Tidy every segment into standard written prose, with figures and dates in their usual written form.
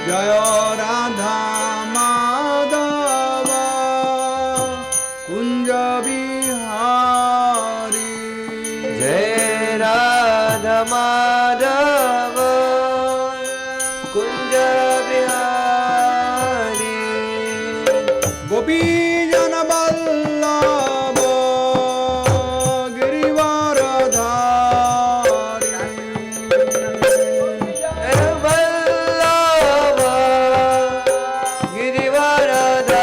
जय राधा माधव कुंज बिहारी जय राधा माधव कुंज बिहारी गोपी जन वल्लभ गिरिवरधारी वल्लभ गिरिवरधारी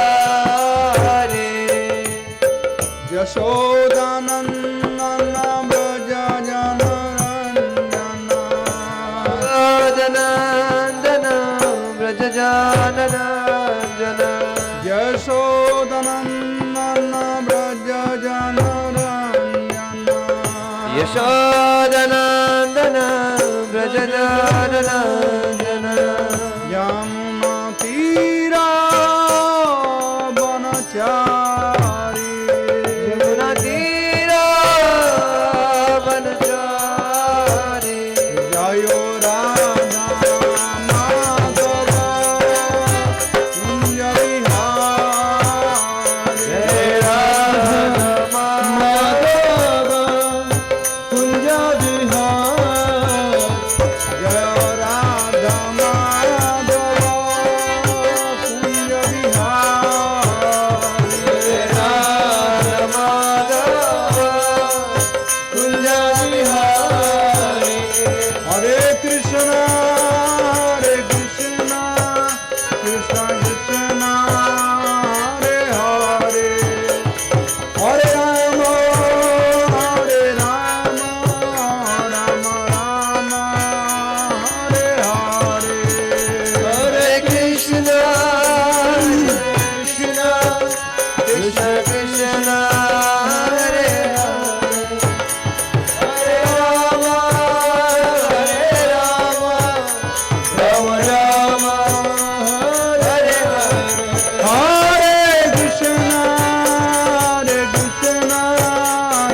यशोदानंदन ब्रज जनरंजन नंदन ब्रज जनरंजन यशोदानंदन ब्रज जनरंजन यशोदनंदन ब्रज जनरंजन यमुना तीरा वनचारी यमुना तीरा वनचारी जय राधा माधव कुंज बिहारी जय राधा माधव कुंज बिहारी जय राधा माधव कुंज बिहारी जय राधा माधव कुंज बिहारी हरे कृष्ण कृष्ण कृष्ण हरे हरे हरे राम राम राम हरे हरे हरे कृष्ण कृष्ण कृष्ण कृष्ण हरे हरे हरे राम राम राम हरे हरे हरे कृष्ण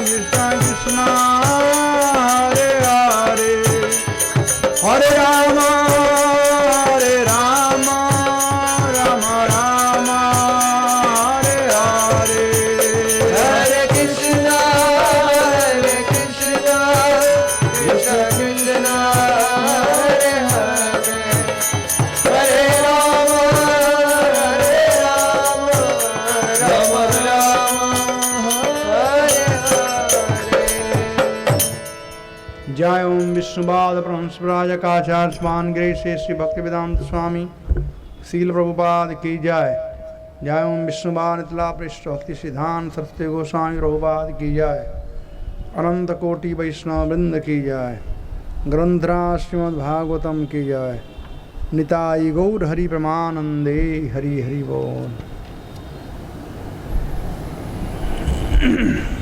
कृष्ण कृष्ण हरे हरे हरे राम राम राम हरे हरे हरे कृष्ण कृष्ण कृष्ण हरे हरे हरे राम राम राम हरे हरे जय ओम विष्णुपाद परमहंसराज काचार्य स्मान गिरी से श्री भक्ति वेदांत स्वामी शील प्रभुपाद की जय। जय ओम विष्णुपाद इतला पृष्ठ भक्ति सिद्धांत सरस्वती गोस्वामी प्रभुपाद की जय। अनंत कोटि वैष्णव वृंद की जय। ग्रंथराज श्रीमद् भागवतम की जय। निताई गौर हरि प्रमानंदे हरि हरि बोल।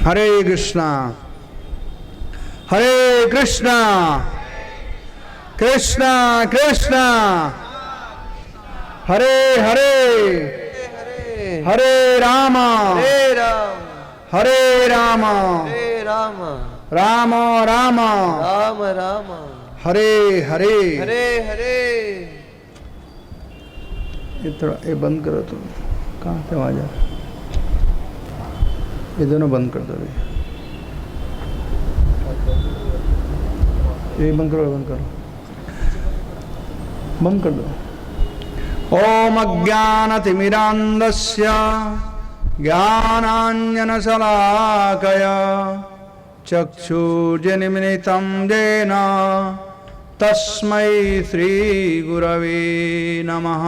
हरे कृष्णा कृष्णा कृष्णा हरे हरे हरे राम हरे राम हरे राम हरे राम राम राम राम राम हरे हरे हरे हरे ये थोड़ा ये बंद करो तुम। कहाँ से आवाज आ रहा है? ये दोनों बंद कर दो अभी। ये बंद करो बंद कर दो। ओम अज्ञानतिमिरान्धस्य ज्ञानाञ्जनशलाकया चक्षुर्जनिमिलितं येन तस्मै श्रीगुरवे नमः।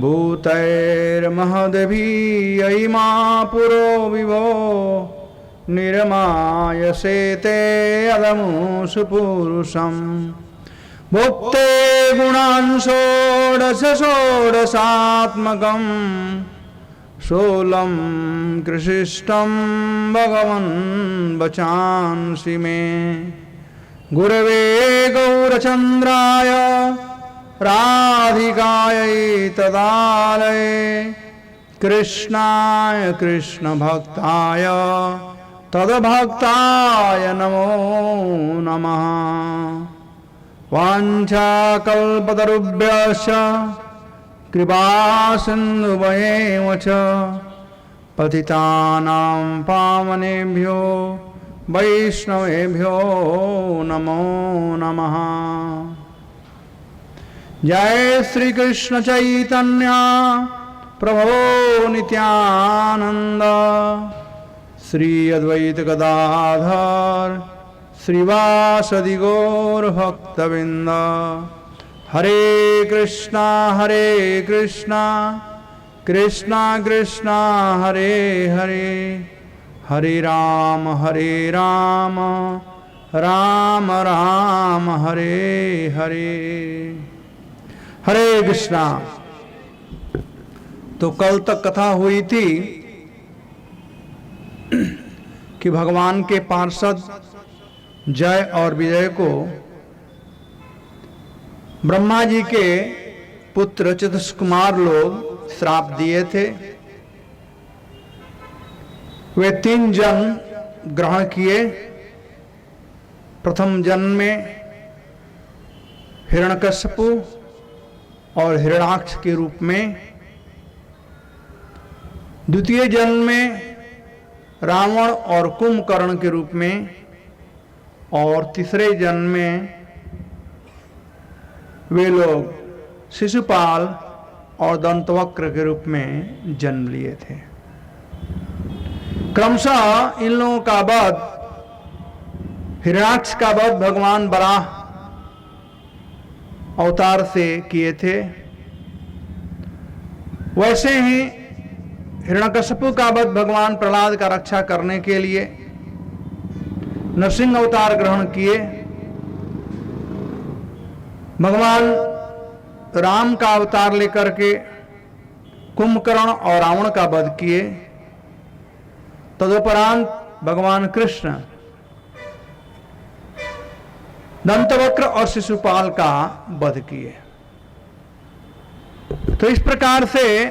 भूतैर्महद्भिः मा पुरो विभो निर्मायसेते अदमुषु पुरुषम् भुक्ते गुणान् षोडशात्मकम् शोलं कृशिष्टं भगवन् वचांसि मे। गुरवे गौरचन्द्राय राधिकायै तदालये कृष्णाय कृष्णभक्ताय तद्भक्ताय नमो नमः। वाञ्छाकल्पतरुभ्यश्च कृपासिन्धुभयेव च पतितानां पावनेभ्यो वैष्णवेभ्यो नमो नमः। जय श्री कृष्ण चैतन्य प्रभो नित्यानंद श्री अद्वैत गदाधर श्रीवासदि गौर भक्तवृंद। हरे कृष्णा कृष्णा कृष्णा हरे हरे, हरे राम राम राम हरे हरे। हरे कृष्णा। तो कल तक कथा हुई थी कि भगवान के पार्षद जय और विजय को ब्रह्मा जी के पुत्र चतुष्कुमार लोग श्राप दिए थे। वे 3 जन्म ग्रहण किए। प्रथम जन्म में हिरण्यकश्यपु और हिरण्याक्ष के रूप में, द्वितीय जन्म में रावण और कुंभकर्ण के रूप में, और तीसरे जन्म में वे लोग शिशुपाल और दंतवक्र के रूप में जन्म लिए थे। क्रमशः इन लोगों का वध, हिरण्याक्ष का वध भगवान वराह अवतार से किए थे। वैसे ही हिरण्यकश्यपु का वध भगवान प्रहलाद का रक्षा करने के लिए नरसिंह अवतार ग्रहण किए। भगवान राम का अवतार लेकर के कुंभकर्ण और रावण का वध किए। तदुपरांत भगवान कृष्ण दंतवक्र और शिशुपाल का वध किए। तो इस प्रकार से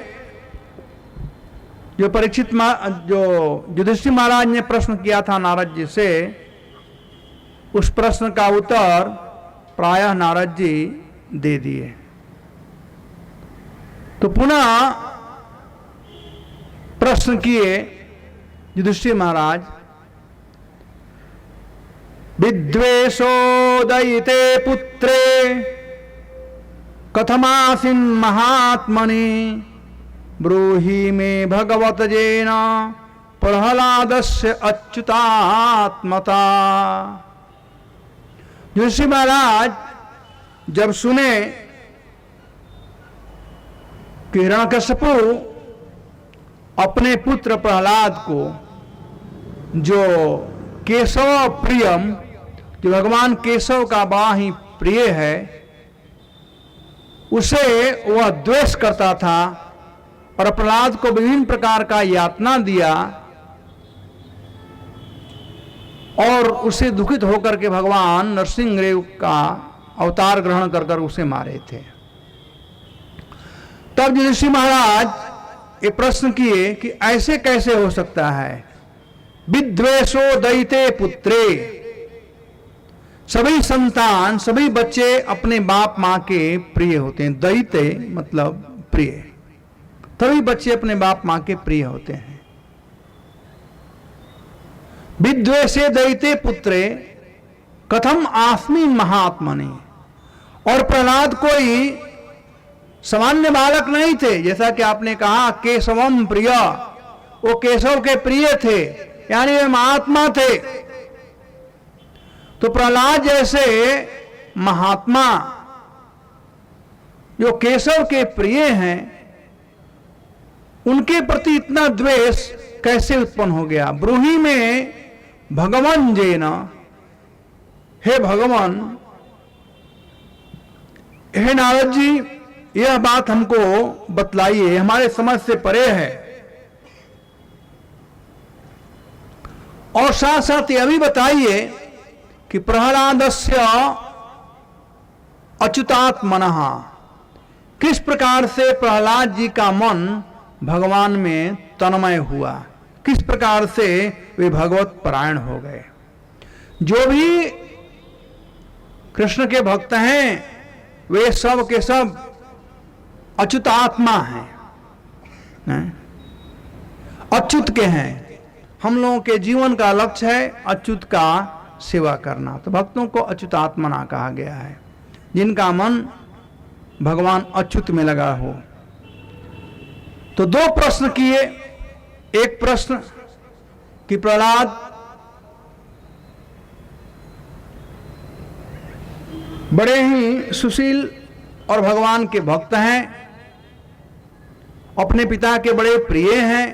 जो युधिष्ठिर महाराज ने प्रश्न किया था नारद जी से, उस प्रश्न का उत्तर प्रायः नारद जी दे दिए। तो पुनः प्रश्न किए युधिष्ठिर महाराज, विद्वेषो दयिते पुत्रे कथमासिन महात्मनि ब्रूहि मे भगवत जेन प्रहलादस्य अच्युतात्मता। युधिष्ठिर महाराज जब सुने कि हिरण्यकश्यपु अपने पुत्र प्रहलाद को, जो केशव प्रियम, जो भगवान केशव का बड़ा ही प्रिय है, उसे वह द्वेष करता था और प्रहलाद को विभिन्न प्रकार का यातना दिया और उसे दुखित होकर के भगवान नरसिंहदेव का अवतार ग्रहण कर उसे मारे थे। तब युधिष्ठिर महाराज ये प्रश्न किए कि ऐसे कैसे हो सकता है, विद्वेषो दयिते पुत्रे, सभी संतान, सभी बच्चे अपने बाप मां के प्रिय होते हैं। दयिते मतलब प्रिय, सभी बच्चे अपने बाप मां के प्रिय होते हैं। विद्वेषे दयिते पुत्रे कथम आस्मि महात्मनि। और प्रहलाद कोई सामान्य बालक नहीं थे, जैसा कि आपने कहा केशवम प्रिय, वो केशव के प्रिय थे, यानी वे महात्मा थे। तो प्रहलाद जैसे महात्मा जो केशव के प्रिय हैं, उनके प्रति इतना द्वेष कैसे उत्पन्न हो गया। ब्रूहि में भगवान जेना, हे भगवान, हे नारद जी, यह बात हमको बतलाइए, हमारे समझ से परे है। और साथ साथ यह भी बताइए कि प्रहलादस्य अच्युतात्मनः, किस प्रकार से प्रहलाद जी का मन भगवान में तन्मय हुआ, किस प्रकार से वे भगवत परायण हो गए। जो भी कृष्ण के भक्त हैं वे सब के सब अच्युत आत्मा हैं, अच्युत के हैं। हम लोगों के जीवन का लक्ष्य है अच्युत का सेवा करना, तो भक्तों को अच्युत आत्मना कहा गया है, जिनका मन भगवान अच्युत में लगा हो। तो दो प्रश्न किए। एक प्रश्न कि प्रहलाद बड़े ही सुशील और भगवान के भक्त हैं, अपने पिता के बड़े प्रिय हैं,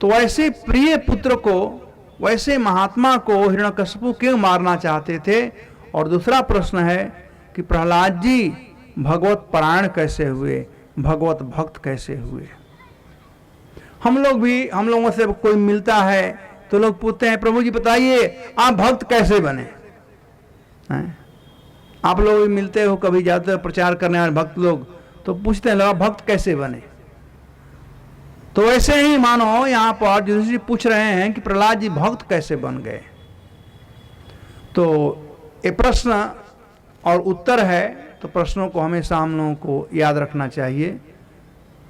तो वैसे प्रिय पुत्र को, वैसे महात्मा को हिरण्यकशिपु क्यों मारना चाहते थे। और दूसरा प्रश्न है कि प्रहलाद जी भगवत परायण कैसे हुए, भगवत भक्त कैसे हुए। हम लोगों से कोई मिलता है तो लोग पूछते हैं प्रभु जी बताइए आप भक्त कैसे बने हैं? आप लोग भी मिलते हो, कभी जाते हो प्रचार करने वाले भक्त लोग, तो पूछते हैं लोग भक्त कैसे बने। तो ऐसे ही मानो यहां पर युधिष्ठिर पूछ रहे हैं कि प्रहलाद जी भक्त कैसे बन गए। तो ये प्रश्न और उत्तर है, तो प्रश्नों को हमेशा हम लोगों को याद रखना चाहिए,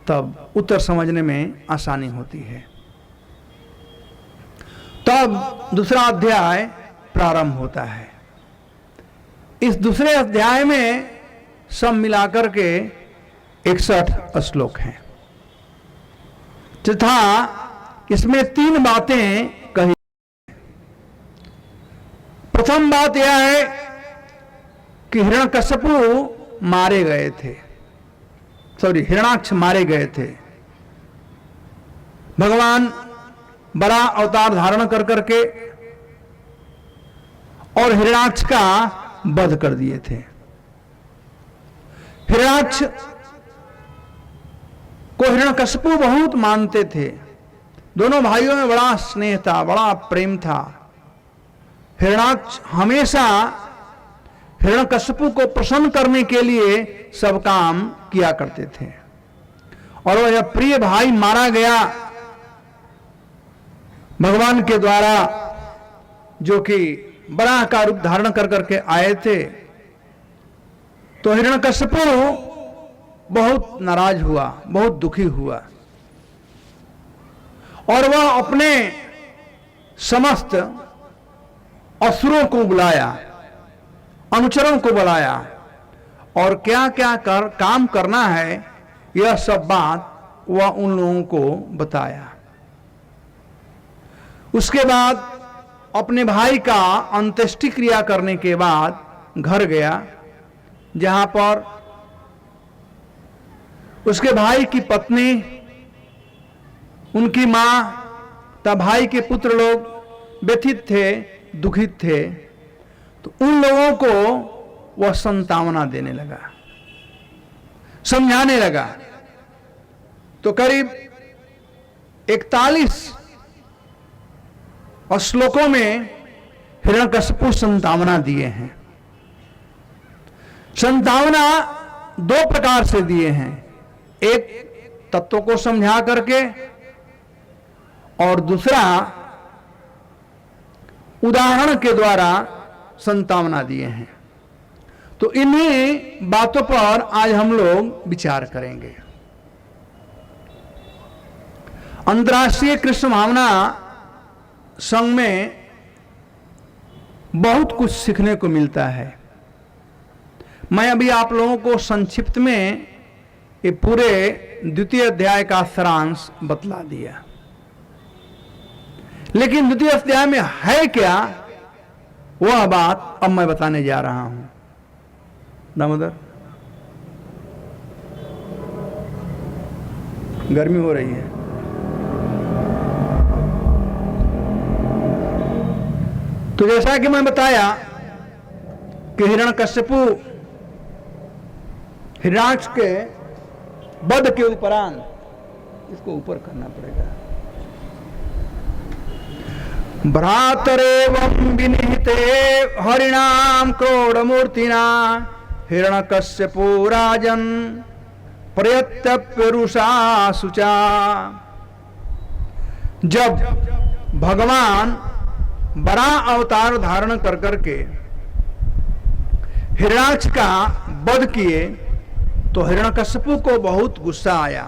तब उत्तर समझने में आसानी होती है। तब दूसरा अध्याय प्रारंभ होता है। इस दूसरे अध्याय में सब मिलाकर के 61 श्लोक हैं तथा इसमें 3 बातें कही। प्रथम बात यह है कि हिरण्यकशिपु मारे गए थे, हिरण्याक्ष मारे गए थे। भगवान बड़ा अवतार धारण कर करके और हिरण्याक्ष का वध कर दिए थे। हिरण्याक्ष को हिरण्यकशिपु बहुत मानते थे, दोनों भाइयों में बड़ा स्नेह था, बड़ा प्रेम था। हिरण्याक्ष हमेशा हिरण्यकशिपु को प्रसन्न करने के लिए सब काम किया करते थे, और वह जब प्रिय भाई मारा गया भगवान के द्वारा, जो कि बड़ा का रूप धारण कर करके आए थे, तो हिरण्यकशिपु बहुत नाराज हुआ, बहुत दुखी हुआ, और वह अपने समस्त असुरों को बुलाया, अनुचरों को बुलाया, और क्या क्या काम करना है यह सब बात वह उन लोगों को बताया। उसके बाद अपने भाई का अंत्येष्टि क्रिया करने के बाद घर गया, जहां पर उसके भाई की पत्नी, उनकी मां तथा भाई के पुत्र लोग व्यथित थे, दुखित थे। तो उन लोगों को वह संतावना देने लगा, समझाने लगा। तो करीब 41 श्लोकों में हिरण्यकशिपु संतावना दिए हैं। संतावना 2 प्रकार से दिए हैं, एक तत्व को समझा करके और दूसरा उदाहरण के द्वारा संतावना दिए हैं। तो इन्हीं बातों पर आज हम लोग विचार करेंगे। अंतर्राष्ट्रीय कृष्ण भावना संघ में बहुत कुछ सीखने को मिलता है। मैं अभी आप लोगों को संक्षिप्त में ये पूरे द्वितीय अध्याय का सारांश बतला दिया, लेकिन द्वितीय अध्याय में है क्या वह बात अब मैं बताने जा रहा हूं। दामोदर, गर्मी हो रही है। तो जैसा कि मैं बताया कि हिरण्यकशिपु हिरण्याक्ष के वध के उपरांत, इसको ऊपर करना पड़ेगा, भ्रातरेवं विनिहिते हरिणाम क्रोडमूर्तिना हिरण्यकशिपु राजन प्रयत्यप्यरुषा शुचा। जब भगवान बड़ा अवतार धारण कर करके हिरण्याक्ष का वध किए तो हिरण्यकश्यपु को बहुत गुस्सा आया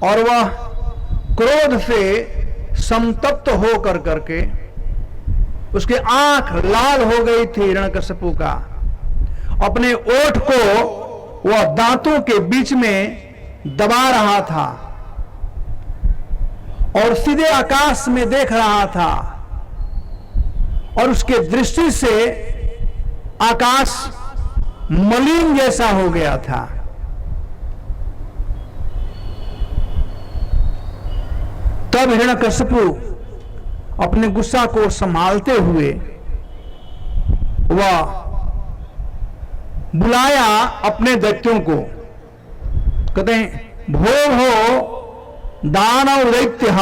और वह क्रोध से संतप्त हो करके उसके आंख लाल हो गई थी। हिरण्यकश्यपु का अपने ओठ को वह दांतों के बीच में दबा रहा था और सीधे आकाश में देख रहा था और उसके दृष्टि से आकाश मलिन जैसा हो गया था। तब हिरण्यकश्यपु अपने गुस्सा को संभालते हुए वह बुलाया अपने दैत्यों को। कहते हैं भो भो दानव दैत्य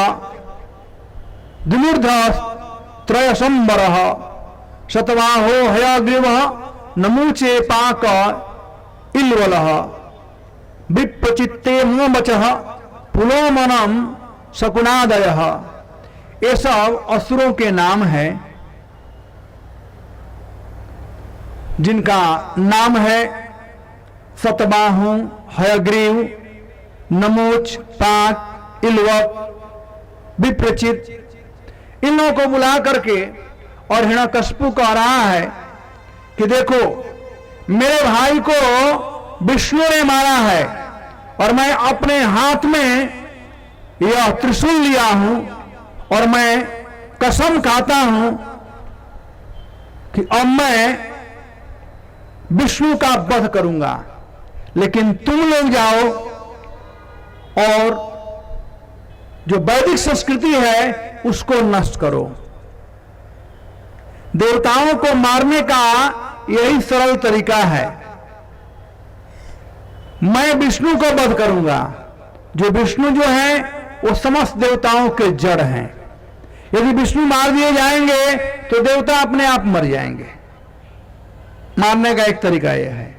द्विमूर्ध त्रयसंबर शतवाहो हयाग्रीव नमूचे पाक इल्वल विप्रचित्ते मोमच पुलोमनम शकुनादय। ये सब असुरों के नाम है जिनका नाम है सतबाहु हयग्रीव नमोच पाक इल्वक विप्रचित। इन लोगों को बुला करके और हिरण्यकश्यपु कह रहा है कि देखो मेरे भाई को विष्णु ने मारा है और मैं अपने हाथ में यह त्रिशूल लिया हूं और मैं कसम खाता हूं कि अब मैं विष्णु का वध करूंगा, लेकिन तुम लोग जाओ और जो वैदिक संस्कृति है उसको नष्ट करो। देवताओं को मारने का यही सरल तरीका है। मैं विष्णु को वध करूंगा। जो विष्णु जो है वो समस्त देवताओं के जड़ हैं। यदि विष्णु मार दिए जाएंगे तो देवता अपने आप मर जाएंगे। मारने का एक तरीका यह है।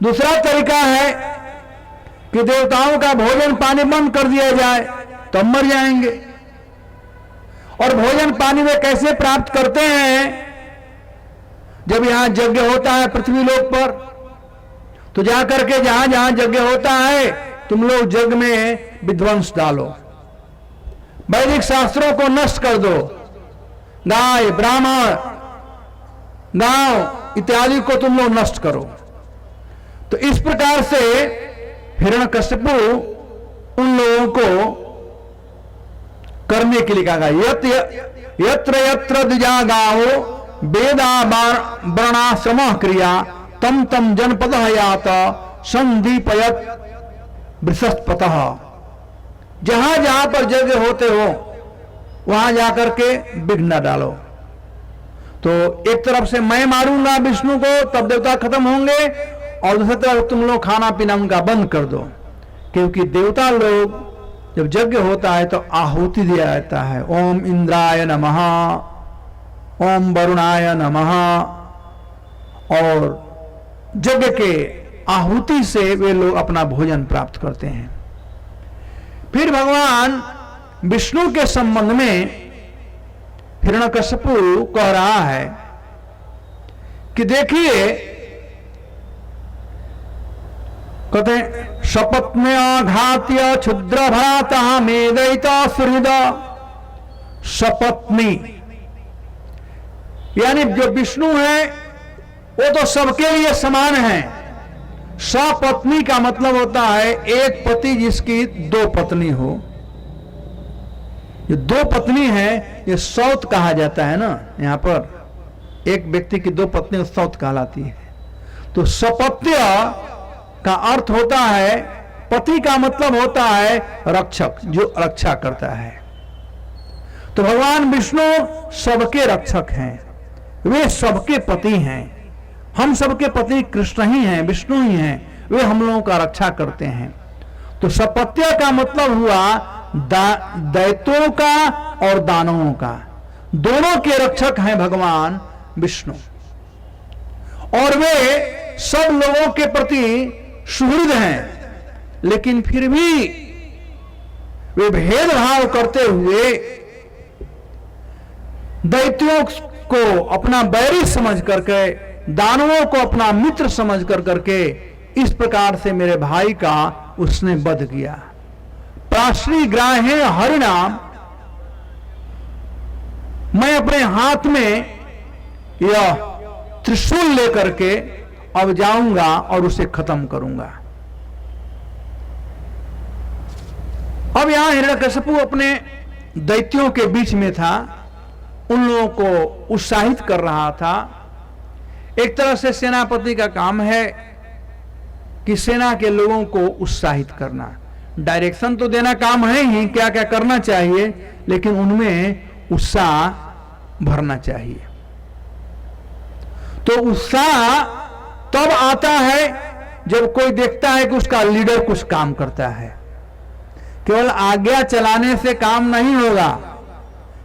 दूसरा तरीका है कि देवताओं का भोजन पानी बंद कर दिया जाए तो मर जाएंगे। और भोजन पानी वे कैसे प्राप्त करते हैं? जब यहां यज्ञ होता है पृथ्वी लोक पर तो जाकर के जहां जहां यज्ञ होता है तुम लोग यज्ञ में विध्वंस डालो, वैदिक शास्त्रों को नष्ट कर दो, गाय ब्राह्मण गांव इत्यादि को तुम लोग नष्ट करो। तो इस प्रकार से हिरण्यकश्यपु उन लोगों को करने के लिए कहा यत्र यत्र द्विजा गावो वेदा वर्णाश्रम क्रिया तम तम जनपद यात संदीपयत बृहस्पतः। जहां जहां पर यज्ञ होते हो वहां जाकर के विघ्न डालो। तो एक तरफ से मैं मारूंगा विष्णु को तब देवता खत्म होंगे और दूसरी तरफ तुम लोग खाना पीना उनका बंद कर दो, क्योंकि देवता लोग जब यज्ञ होता है तो आहुति दिया जाता है। ओम इंद्राय नमः, ओम वरुणाय नमः, और यज्ञ के आहुति से वे लोग अपना भोजन प्राप्त करते हैं। फिर भगवान विष्णु के संबंध में हिरण्यकश्यपु कह रहा है कि देखिए, कहते शपथ में आघात्य क्षुद्र भ्राता मेदयिता सुहृद। सपत्नी यानी जो विष्णु है वो तो सबके लिए समान है। सपत्नी का मतलब होता है एक पति जिसकी दो पत्नी हो। ये दो पत्नी है ये सौत कहा जाता है ना। यहां पर एक व्यक्ति की दो पत्नी सौत कहलाती है। तो सपत्य का अर्थ होता है, पति का मतलब होता है रक्षक, जो रक्षा करता है। तो भगवान विष्णु सबके रक्षक हैं, वे सबके पति हैं। हम सबके पति कृष्ण ही हैं, विष्णु ही हैं, वे हम लोगों का रक्षा करते हैं। तो सपत्य का मतलब हुआ दैत्यों का और दानवों का, दोनों के रक्षक हैं भगवान विष्णु। और वे सब लोगों के प्रति सुहृद हैं, लेकिन फिर भी वे भेदभाव करते हुए दैत्यों को अपना बैरी समझ करके दानवों को अपना मित्र समझ कर करके इस प्रकार से मेरे भाई का उसने वध किया। प्राश्री ग्राहे हरिनाम, मैं अपने हाथ में यह त्रिशूल लेकर के अब जाऊंगा और उसे खत्म करूंगा। अब यहां हिरण्यकशिपु अपने दैत्यों के बीच में था, उन लोगों को उत्साहित कर रहा था। एक तरह से सेनापति का काम है कि सेना के लोगों को उत्साहित करना, डायरेक्शन तो देना काम है ही, क्या क्या करना चाहिए, लेकिन उनमें उत्साह भरना चाहिए। तो उत्साह तब आता है जब कोई देखता है कि उसका लीडर कुछ काम करता है। केवल आज्ञा चलाने से काम नहीं होगा।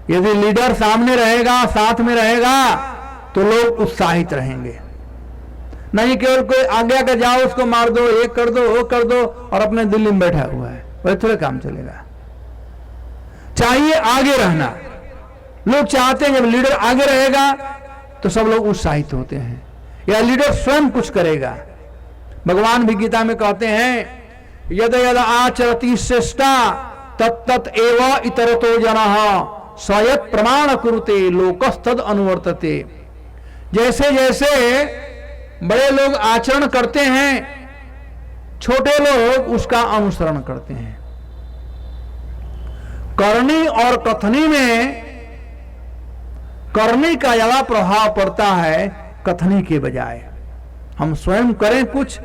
यदि लीडर सामने रहेगा, साथ में रहेगा, तो लोग उत्साहित रहेंगे। नहीं केवल कोई आज्ञा का जाओ उसको मार दो, ये कर दो, वो कर दो, और अपने दिल्ली में बैठा हुआ है, वही थोड़े काम चलेगा। चाहिए आगे रहना। लोग चाहते हैं जब लीडर आगे रहेगा तो सब लोग उत्साहित होते हैं, या लीडर स्वयं कुछ करेगा। भगवान भी गीता में कहते हैं यद यद आचरति श्रेष्ठा तत्तत एव इतरतो जनः स्वयत् प्रमाण कुरुते लोकस्तद अनुवर्तते। जैसे जैसे बड़े लोग आचरण करते हैं, छोटे लोग उसका अनुसरण करते हैं। करनी और कथनी में करनी का ज्यादा प्रभाव पड़ता है कथनी के बजाय। हम स्वयं करें कुछ।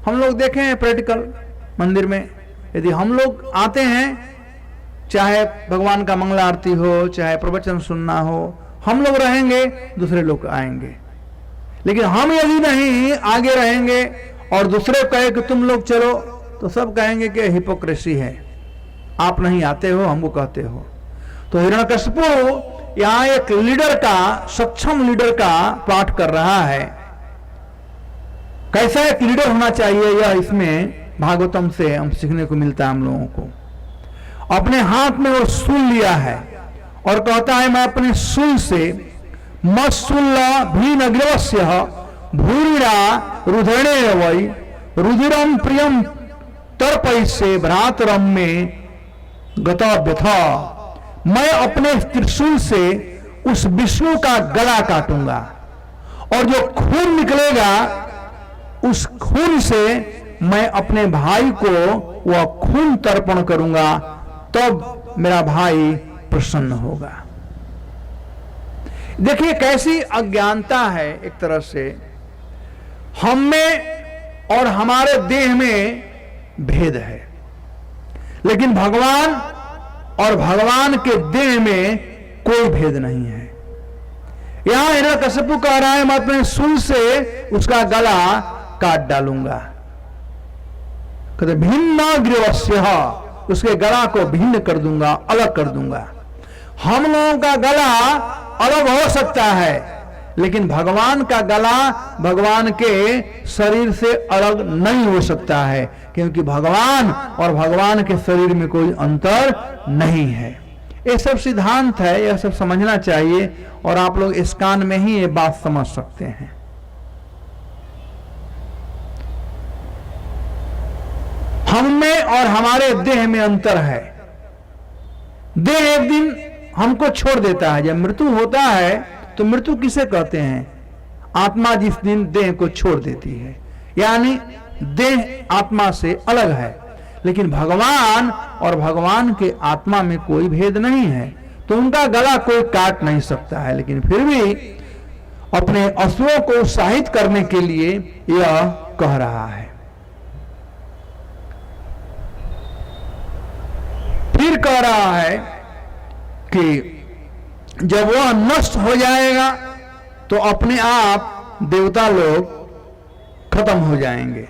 हम लोग देखें प्रैक्टिकल मंदिर में, यदि हम लोग आते हैं, चाहे भगवान का मंगला आरती हो, चाहे प्रवचन सुनना हो, हम लोग रहेंगे, दूसरे लोग आएंगे। लेकिन हम यदि नहीं आगे रहेंगे और दूसरे कहे कि तुम लोग चलो, तो सब कहेंगे कि हिपोक्रेसी है, आप नहीं आते हो, हमको कहते हो। तो हिरण्यकशिपु यहां एक लीडर का, सक्षम लीडर का पाठ कर रहा है। कैसा एक लीडर होना चाहिए, यह इसमें भागवतम से हम सीखने को मिलता है हम लोगों को। अपने हाथ में वो सूल लिया है और कहता है मैं अपने सूल से मत्सुल्ला भीनग्रवस्य भूरिणा रुधिणे वै रुधिरम प्रियम तर्पयिष्ये भ्रातरम में गता व्यथा। मैं अपने त्रिशूल से उस विष्णु का गला काटूंगा और जो खून निकलेगा उस खून से मैं अपने भाई को वह खून तर्पण करूंगा, तब मेरा भाई प्रसन्न होगा। देखिए कैसी अज्ञानता है। एक तरह से हम में और हमारे देह में भेद है, लेकिन भगवान और भगवान के देह में कोई भेद नहीं है। यहां हिरण्यकशिपु कह रहा है मैं अपने सूल से उसका गला काट डालूंगा। कहते भिन्नाग्रवस्य, उसके गला को भिन्न कर दूंगा, अलग कर दूंगा। हम लोगों का गला अलग हो सकता है, लेकिन भगवान का गला भगवान के शरीर से अलग नहीं हो सकता है, क्योंकि भगवान और भगवान के शरीर में कोई अंतर नहीं है। ये सब सिद्धांत है, यह सब समझना चाहिए, और आप लोग इस कान में ही ये बात समझ सकते हैं। हम में और हमारे देह में अंतर है। देह एक दिन हमको छोड़ देता है। जब मृत्यु होता है तो मृत्यु किसे कहते हैं? आत्मा जिस दिन देह को छोड़ देती है, यानी देह आत्मा से अलग है। लेकिन भगवान और भगवान के आत्मा में कोई भेद नहीं है, तो उनका गला कोई काट नहीं सकता है। लेकिन फिर भी अपने असुरों को उत्साहित करने के लिए यह कह रहा है। फिर कह रहा है कि जब वह नष्ट हो जाएगा तो अपने आप देवता लोग खत्म हो जाएंगे।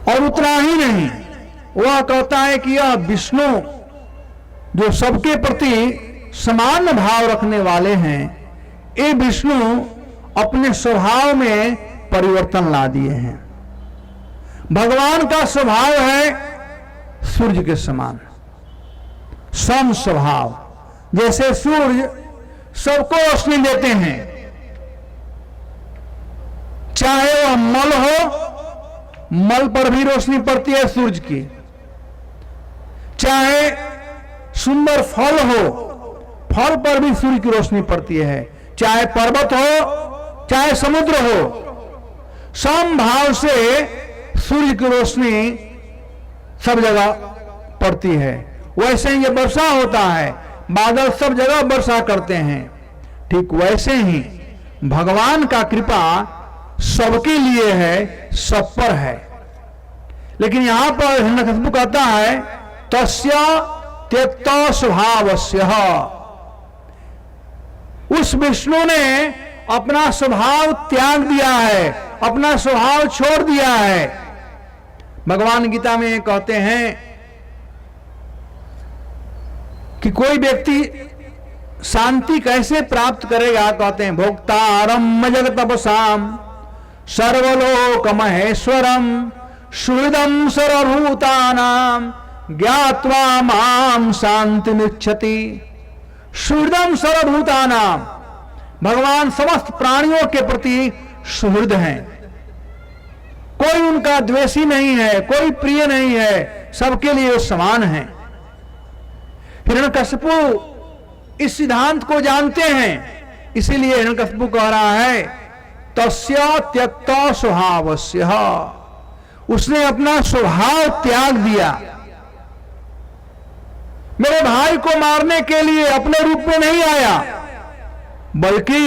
और उतना ही नहीं, वह कहता है कि यह विष्णु जो सबके प्रति समान भाव रखने वाले हैं, ये विष्णु अपने स्वभाव में परिवर्तन ला दिए हैं। भगवान का स्वभाव है सूर्य के समान, सम स्वभाव। जैसे सूर्य सबको रोशनी देते हैं, चाहे वह मल हो, मल पर भी रोशनी पड़ती है सूरज की, चाहे सुंदर फल हो, फल पर भी सूर्य की रोशनी पड़ती है, चाहे पर्वत हो, चाहे समुद्र हो, समभाव से सूर्य की रोशनी सब जगह पड़ती है। वैसे ही ये वर्षा होता है, बादल सब जगह वर्षा करते हैं, ठीक वैसे ही भगवान का कृपा सबके लिए है, सब पर है। लेकिन यहां पर हिरण्यकशिपु कहता है तस्य त्यक्त स्वभावस्य, उस विष्णु ने अपना स्वभाव त्याग दिया है, अपना स्वभाव छोड़ दिया है। भगवान गीता में कहते हैं कि कोई व्यक्ति शांति कैसे प्राप्त करेगा, कहते हैं भोक्तारम जगतपसाम सर्वलोक महेश्वरम सुहृदम सर्वभूतानाम ज्ञात्वा माम शांति निच्छति। सुहृदम सर्वभूतानाम, भगवान समस्त प्राणियों के प्रति सुहृद हैं, कोई उनका द्वेषी नहीं है, कोई प्रिय नहीं है, सबके लिए समान है। हिरण्यकशिपु इस सिद्धांत को जानते हैं, इसीलिए हिरण्यकशिपु कह रहा है तस्य त्यक्त स्वभावस्य, उसने अपना स्वभाव त्याग दिया। मेरे भाई को मारने के लिए अपने रूप में नहीं आया, बल्कि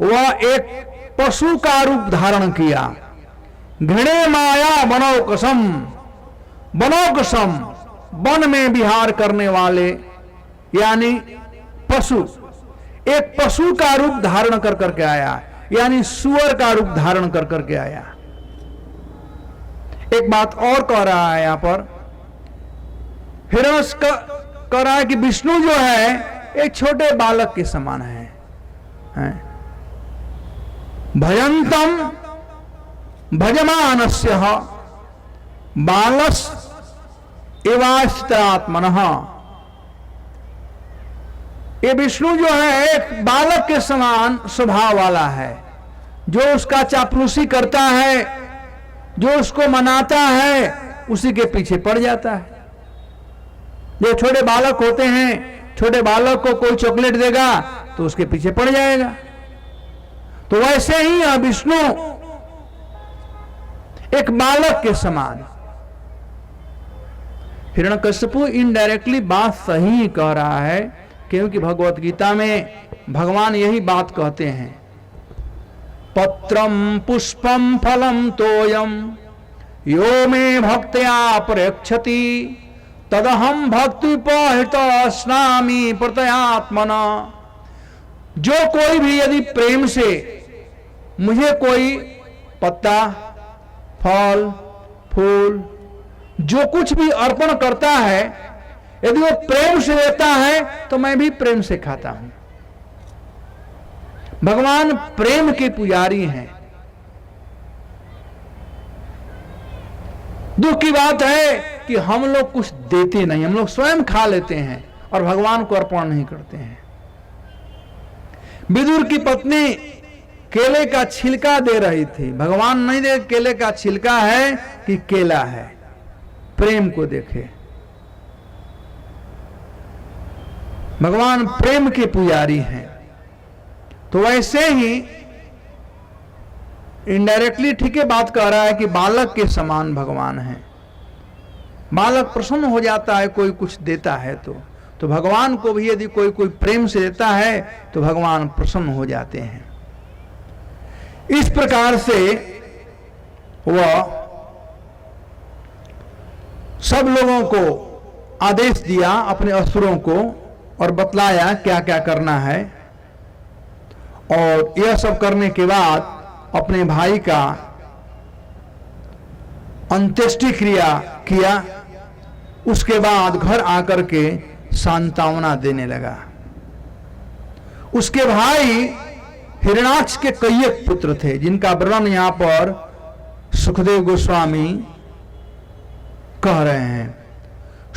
वह एक पशु का रूप धारण किया। घृणे माया बनौकसम, बनौकसम वन में विहार करने वाले यानी पशु, एक पशु का रूप धारण कर करके आया, यानी सुअर का रूप धारण कर करके आया। एक बात और कह रहा है यहां पर, हिरण्य कह रहा है कि विष्णु जो है एक छोटे बालक के समान है। भजंतम भजमानस्य बालस एवास्त्रात्मनः, ये विष्णु जो है एक बालक के समान स्वभाव वाला है, जो उसका चापलूसी करता है, जो उसको मनाता है, उसी के पीछे पड़ जाता है। जो छोटे बालक होते हैं, छोटे बालक को कोई चॉकलेट देगा तो उसके पीछे पड़ जाएगा। तो वैसे ही यह विष्णु एक बालक के समान। हिरण्यकशिपु इनडायरेक्टली बात सही कह रहा है, क्योंकि भगवत गीता में भगवान यही बात कहते हैं, पत्रम पुष्पम फलम तोयम यो मे भक्त्या प्रेक्षति तदहम भक्ति पहृत स्नामी प्रतयात्मना। जो कोई भी यदि प्रेम से मुझे कोई पत्ता, फल, फूल, जो कुछ भी अर्पण करता है, यदि वो प्रेम से देता है तो मैं भी प्रेम से खाता हूं। भगवान प्रेम के पुजारी हैं। दुख की बात है कि हम लोग कुछ देते नहीं, हम लोग स्वयं खा लेते हैं और भगवान को अर्पण नहीं करते हैं। विदुर की पत्नी केले का छिलका दे रही थी, भगवान नहीं दे, केले का छिलका है कि केला है, प्रेम को देखे। भगवान प्रेम के पुजारी हैं। तो वैसे ही इनडायरेक्टली ठीक है बात कह रहा है कि बालक के समान भगवान है। बालक प्रसन्न हो जाता है कोई कुछ देता है तो भगवान को भी यदि कोई प्रेम से देता है तो भगवान प्रसन्न हो जाते हैं। इस प्रकार से वह सब लोगों को आदेश दिया, अपने असुरों को, और बतलाया क्या क्या करना है। और यह सब करने के बाद अपने भाई का अंत्येष्टि क्रिया किया। उसके बाद घर आकर के सांत्वना देने लगा। उसके भाई हिरण्याक्ष के कई एक पुत्र थे, जिनका वर्णन यहां पर सुखदेव गोस्वामी कह रहे हैं।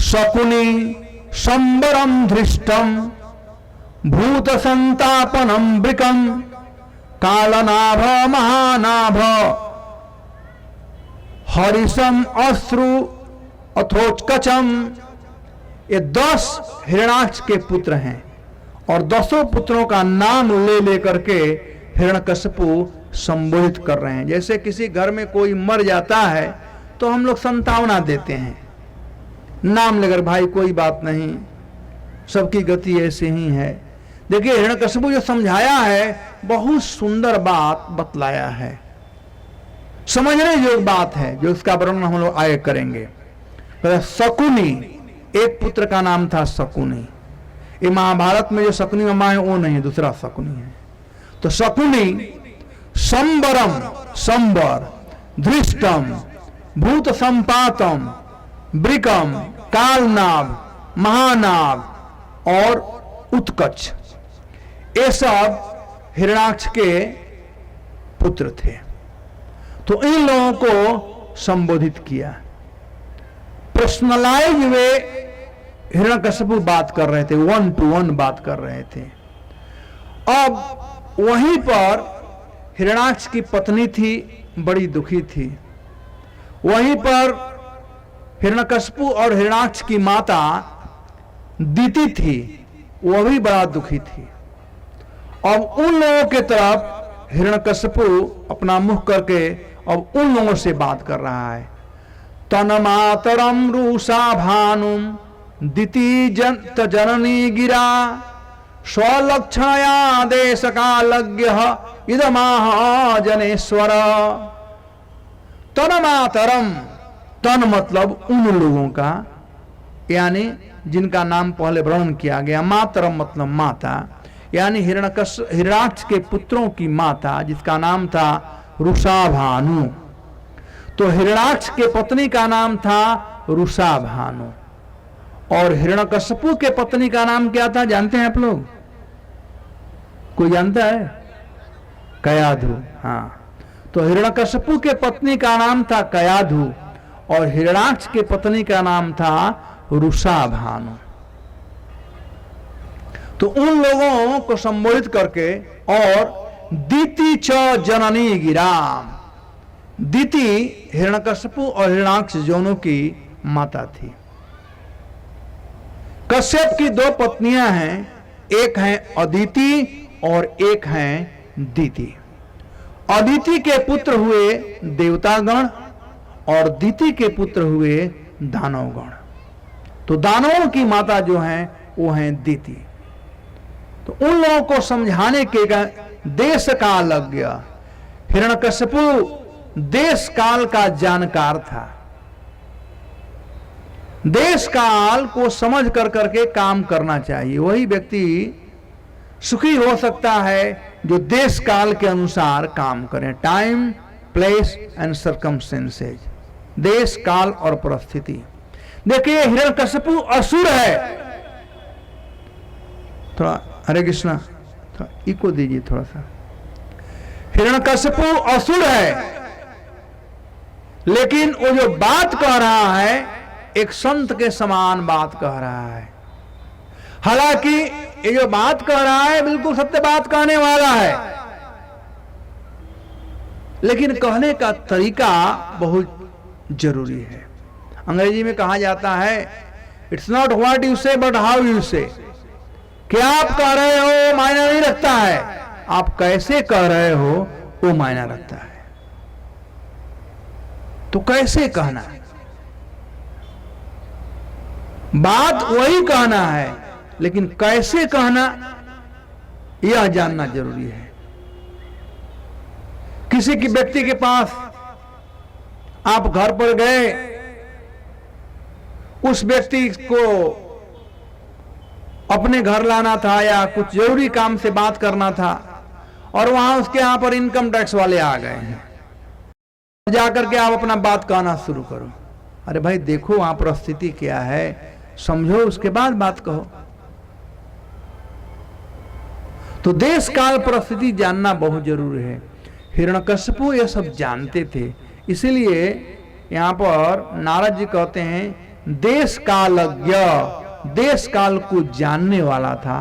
शकुनी संबरम धृष्टम भूत संतापनम वृकम कालनाभ महानाभ हरिशम अश्रु अथोचकचम। ये 10 हिरणाक्ष के पुत्र हैं और 10 पुत्रों का नाम ले लेकर के हिरण्यकशिपु संबोधित कर रहे हैं। जैसे किसी घर में कोई मर जाता है तो हम लोग संतावना देते हैं, नाम लेकर, भाई कोई बात नहीं, सबकी गति ऐसे ही है। देखिए हिरण्यकशिपु जो समझाया है बहुत सुंदर बात बतलाया है, समझने योग्य बात है, जो इसका वर्णन हम लोग आगे करेंगे। शकुनी, एक पुत्र का नाम था शकुनी। ये महाभारत में जो शकुनी मामा है वो नहीं है, दूसरा शकुनी है। तो शकुनी संबरम, संबर, धृष्टम, भूत संपातम, वृकम, कालनाभ, महानाभ और उत्कच, ये सब हिरणाक्ष के पुत्र थे। तो इन लोगों को संबोधित किया, पर्सनलाइज वे हिरण्यकशिपु बात कर रहे थे, 1 to 1 बात कर रहे थे। अब वहीं पर हिरणाक्ष की पत्नी थी, बड़ी दुखी थी। वहीं पर हिरण्यकशिपु और हिरणाक्ष की माता दीति थी, वह भी बड़ा दुखी थी। अब उन लोगों के तरफ हिरण्यकशिपु अपना मुख करके अब उन लोगों से बात कर रहा है। तन्मातरम रूषा भानुम दिति जननी गिरा स्वलक्षणया देश कालज्ञ इदमाह जनेश्वर। तन्मातरम, तन मतलब उन लोगों का, यानी जिनका नाम पहले वर्णन किया गया। मातरम मतलब माता, यानी हिरणाक्ष के पुत्रों की माता, जिसका नाम था रुषाभानु। तो हिरणाक्ष के पत्नी का नाम था रुषाभानु और हिरण्यकशिपु के पत्नी का नाम क्या था जानते हैं आप लोग? कोई जानता है? कयाधु। हाँ, तो हिरण्यकशिपु के पत्नी का नाम था कयाधु और हिरणाक्ष के पत्नी का नाम था रुषाभानु। तो उन लोगों को संबोधित करके, और दीति च जननी गिराम, दीति हिरण्यकशिपु और हिरणाक्ष दोनों की माता थी। कश्यप की 2 पत्नियां हैं, एक है अदिति और एक है दीति। अदिति के पुत्र हुए देवतागण और दीति के पुत्र हुए दानवगण। तो दानवों की माता जो है वो है दीति। तो उन लोगों को समझाने के देश कालज्ञ, हिरण्यकशिपु देश काल का जानकार था। देश काल को समझ कर करके काम करना चाहिए। वही व्यक्ति सुखी हो सकता है जो देश काल के अनुसार काम करे। टाइम, प्लेस एंड सर्कमस्टेंसेज, देश काल और परिस्थिति। देखिए हिरण्यकशिपु असुर है। थोड़ा हरे कृष्णा, थोड़ा इको दीजिए थोड़ा सा। हिरण्यकशिपु असुर है, लेकिन वो जो बात कह रहा है एक संत के समान बात कह रहा है। हालांकि ये जो बात कह रहा है बिल्कुल सत्य बात कहने वाला है, लेकिन कहने का तरीका बहुत जरूरी है। अंग्रेजी में कहा जाता है इट्स नॉट व्हाट यू से बट हाउ यू से। क्या आप कह रहे हो मायना नहीं रखता है, आप कैसे कह रहे हो वो मायना रखता है। तो कैसे कहना, बात वही कहना है, लेकिन कैसे कहना यह जानना जरूरी है। किसी की व्यक्ति के पास आप घर पर गए, उस व्यक्ति को अपने घर लाना था या कुछ जरूरी काम से बात करना था, और वहां उसके यहां पर इनकम टैक्स वाले आ गए हैं। जाकर के आप अपना बात कहना शुरू करो, अरे भाई देखो वहां परिस्थिति क्या है, समझो, उसके बाद बात कहो। तो देश काल परिस्थिति जानना बहुत जरूरी है। हिरण्यकशिपु ये सब जानते थे, इसीलिए यहां पर नारद जी कहते हैं देश कालज्ञ, देश काल को जानने वाला था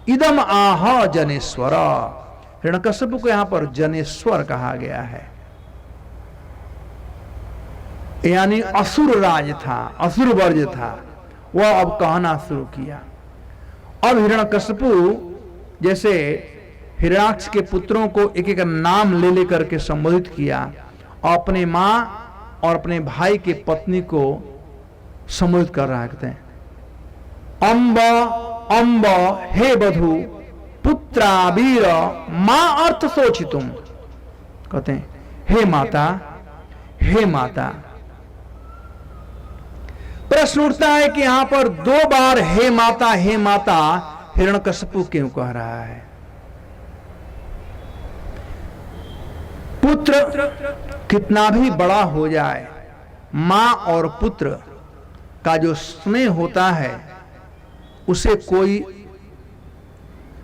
इदम आह जनेश्वर। हिरण्यकश्यप को यहां पर जनेश्वर कहा गया है, यानी असुर राज था, असुर वर्ज था, वह अब कहना शुरू किया। अब हिरण्यकश्यप जैसे हिरण्याक्ष के पुत्रों को एक एक नाम ले लेकर के संबोधित किया और अपने मां और अपने भाई के पत्नी को संबोधित कर रहा है। कहते हैं अम्ब अम्ब हे बधु पुत्रा वीर मां अर्थ सोचितुम। कहते हैं हे माता, हे माता। प्रश्न उठता है कि यहां पर 2 बार हे माता हिरण्यकश्यप क्यों कह रहा है? पुत्र कितना भी बड़ा हो जाए, मां और पुत्र का जो स्नेह होता है उसे कोई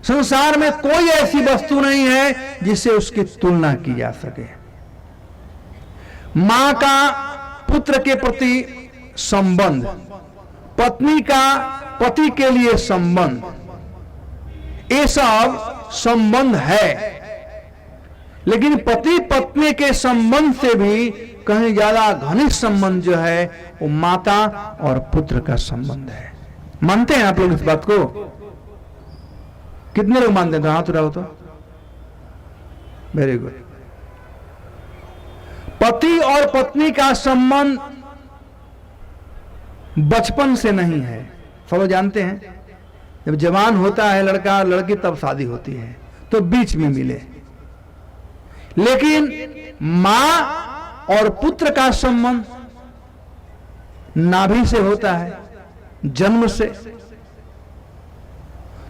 संसार में कोई ऐसी वस्तु नहीं है जिससे उसकी तुलना की जा सके। मां का पुत्र के प्रति संबंध, पत्नी का पति के लिए संबंध, ये सब संबंध है, लेकिन पति पत्नी के संबंध से भी कहीं ज्यादा घनिष्ठ संबंध जो है वो माता और पुत्र का संबंध है। मानते हैं आप लोग इस बात को? कितने लोग मानते हैं? तो हाथ उठाओ तो। Very good. पति और पत्नी का संबंध बचपन से नहीं है, सब जानते हैं। जब जवान होता है लड़का लड़की तब शादी होती है, तो बीच में मिले। लेकिन मां और पुत्र का संबंध नाभि से होता है, जन्म से।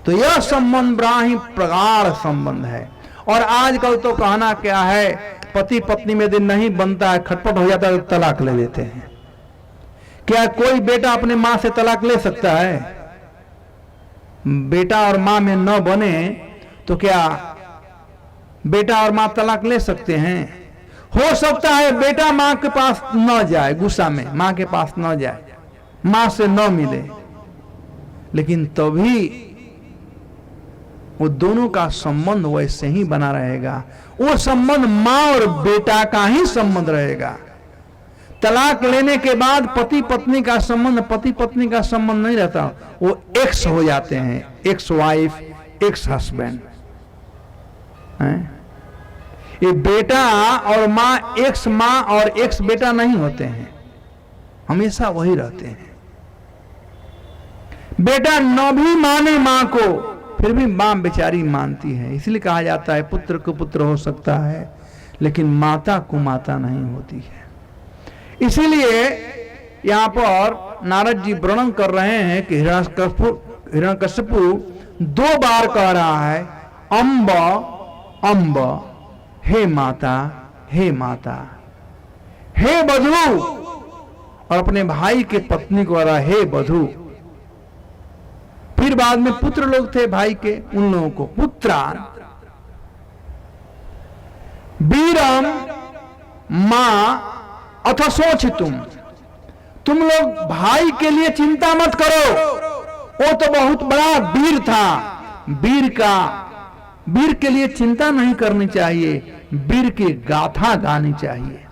तो यह संबंध बड़ा ही प्रगाढ़ संबंध है। और आजकल तो कहना क्या है, पति पत्नी में दिन नहीं बनता है, खटपट हो जाता है तो तलाक ले लेते हैं। क्या कोई बेटा अपने मां से तलाक ले सकता है? बेटा और मां में न बने तो क्या बेटा और मां तलाक ले सकते हैं? हो सकता है बेटा मां के पास न जाए, गुस्सा में मां के पास न जाए, मां से न मिले, लेकिन तभी वो दोनों का संबंध वैसे ही बना रहेगा। वो संबंध मां और बेटा का ही संबंध रहेगा। तलाक लेने के बाद पति पत्नी का संबंध पति पत्नी का संबंध नहीं रहता, वो एक्स हो जाते हैं, एक्स वाइफ, एक्स हस्बैंड। ये बेटा और मां एक्स मां और एक्स बेटा नहीं होते हैं, हमेशा वही रहते हैं। बेटा न भी माने मां को, फिर भी मां बेचारी मानती है। इसलिए कहा जाता है पुत्र को पुत्र हो सकता है, लेकिन माता को माता नहीं होती है। इसीलिए यहां पर नारद जी वर्णन कर रहे हैं कि हिरण्यकश्यप 2 बार कह रहा है अम्ब अम्ब, हे माता, हे माता, हे बधू, और अपने भाई के पत्नी को कह रहा हे बधू। फिर बाद में पुत्र लोग थे भाई के, उन लोगों को पुत्रान। वीरम मां अथ सोचितुम, तुम लोग भाई के लिए चिंता मत करो, वो तो बहुत बड़ा वीर था। वीर के लिए चिंता नहीं करनी चाहिए, वीर की गाथा गानी चाहिए।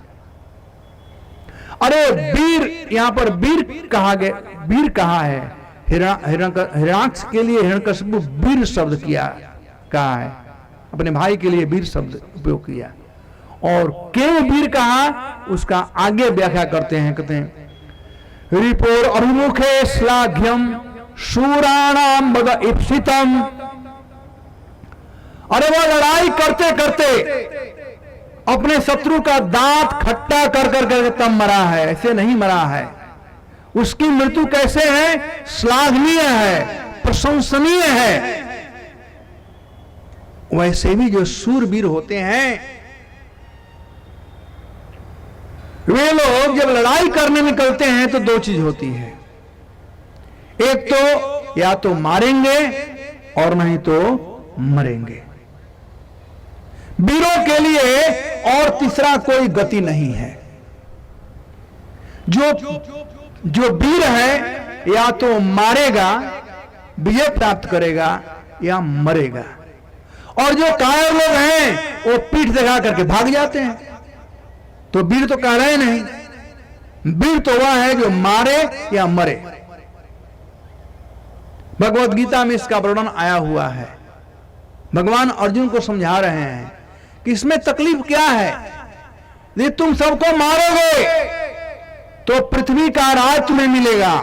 अरे वीर, यहां पर वीर कहा गया, वीर कहा है। हिरण्याक्ष के लिए हिरण्यकश्यप वीर शब्द कहा है, अपने भाई के लिए वीर शब्द उपयोग किया। और क्यों वीर कहा उसका आगे व्याख्या करते हैं। कहते हैं रिपोर अभिमुखे श्लाघ्यम शूराणाम बद इप्सितम। अरे वो लड़ाई करते करते अपने शत्रु का दांत खट्टा कर कर तब मरा है, ऐसे नहीं मरा है। उसकी मृत्यु कैसे है? श्लाघनीय है, प्रशंसनीय है। वैसे भी जो सूरवीर होते हैं वे लोग जब लड़ाई करने निकलते हैं तो 2 चीज होती है, एक तो या तो मारेंगे और नहीं तो मरेंगे। वीरों के लिए और तीसरा कोई गति नहीं है। जो वीर है या तो मारेगा, विजय प्राप्त करेगा, या मरेगा। और जो कायर लोग हैं वो पीठ दिखा करके भाग जाते हैं। तो वीर तो कह रहे नहीं, वीर तो वह है जो मारे या मरे। भगवत गीता में इसका वर्णन आया हुआ है। भगवान अर्जुन को समझा रहे हैं कि इसमें तकलीफ क्या है। यदि तुम सबको मारोगे तो पृथ्वी का राज तुम्हें मिलेगा,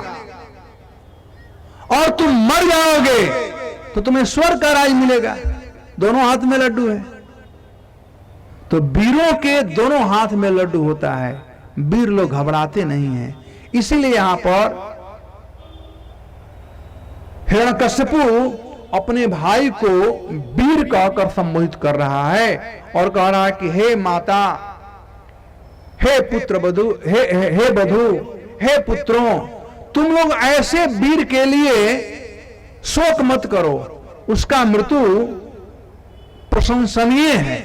और तुम मर जाओगे तो तुम्हें स्वर्ग का राज मिलेगा। दोनों हाथ में लड्डू है। तो वीरों के दोनों हाथ में लड्डू होता है। वीर लोग घबराते नहीं हैं। इसीलिए यहां पर हिरण्यकश्यपु अपने भाई को वीर कहकर संबोधित कर रहा है और कह रहा है कि हे माता, हे पुत्र वधु, हे वधु, हे पुत्रों, तुम लोग ऐसे वीर के लिए शोक मत करो, उसका मृत्यु प्रशंसनीय है।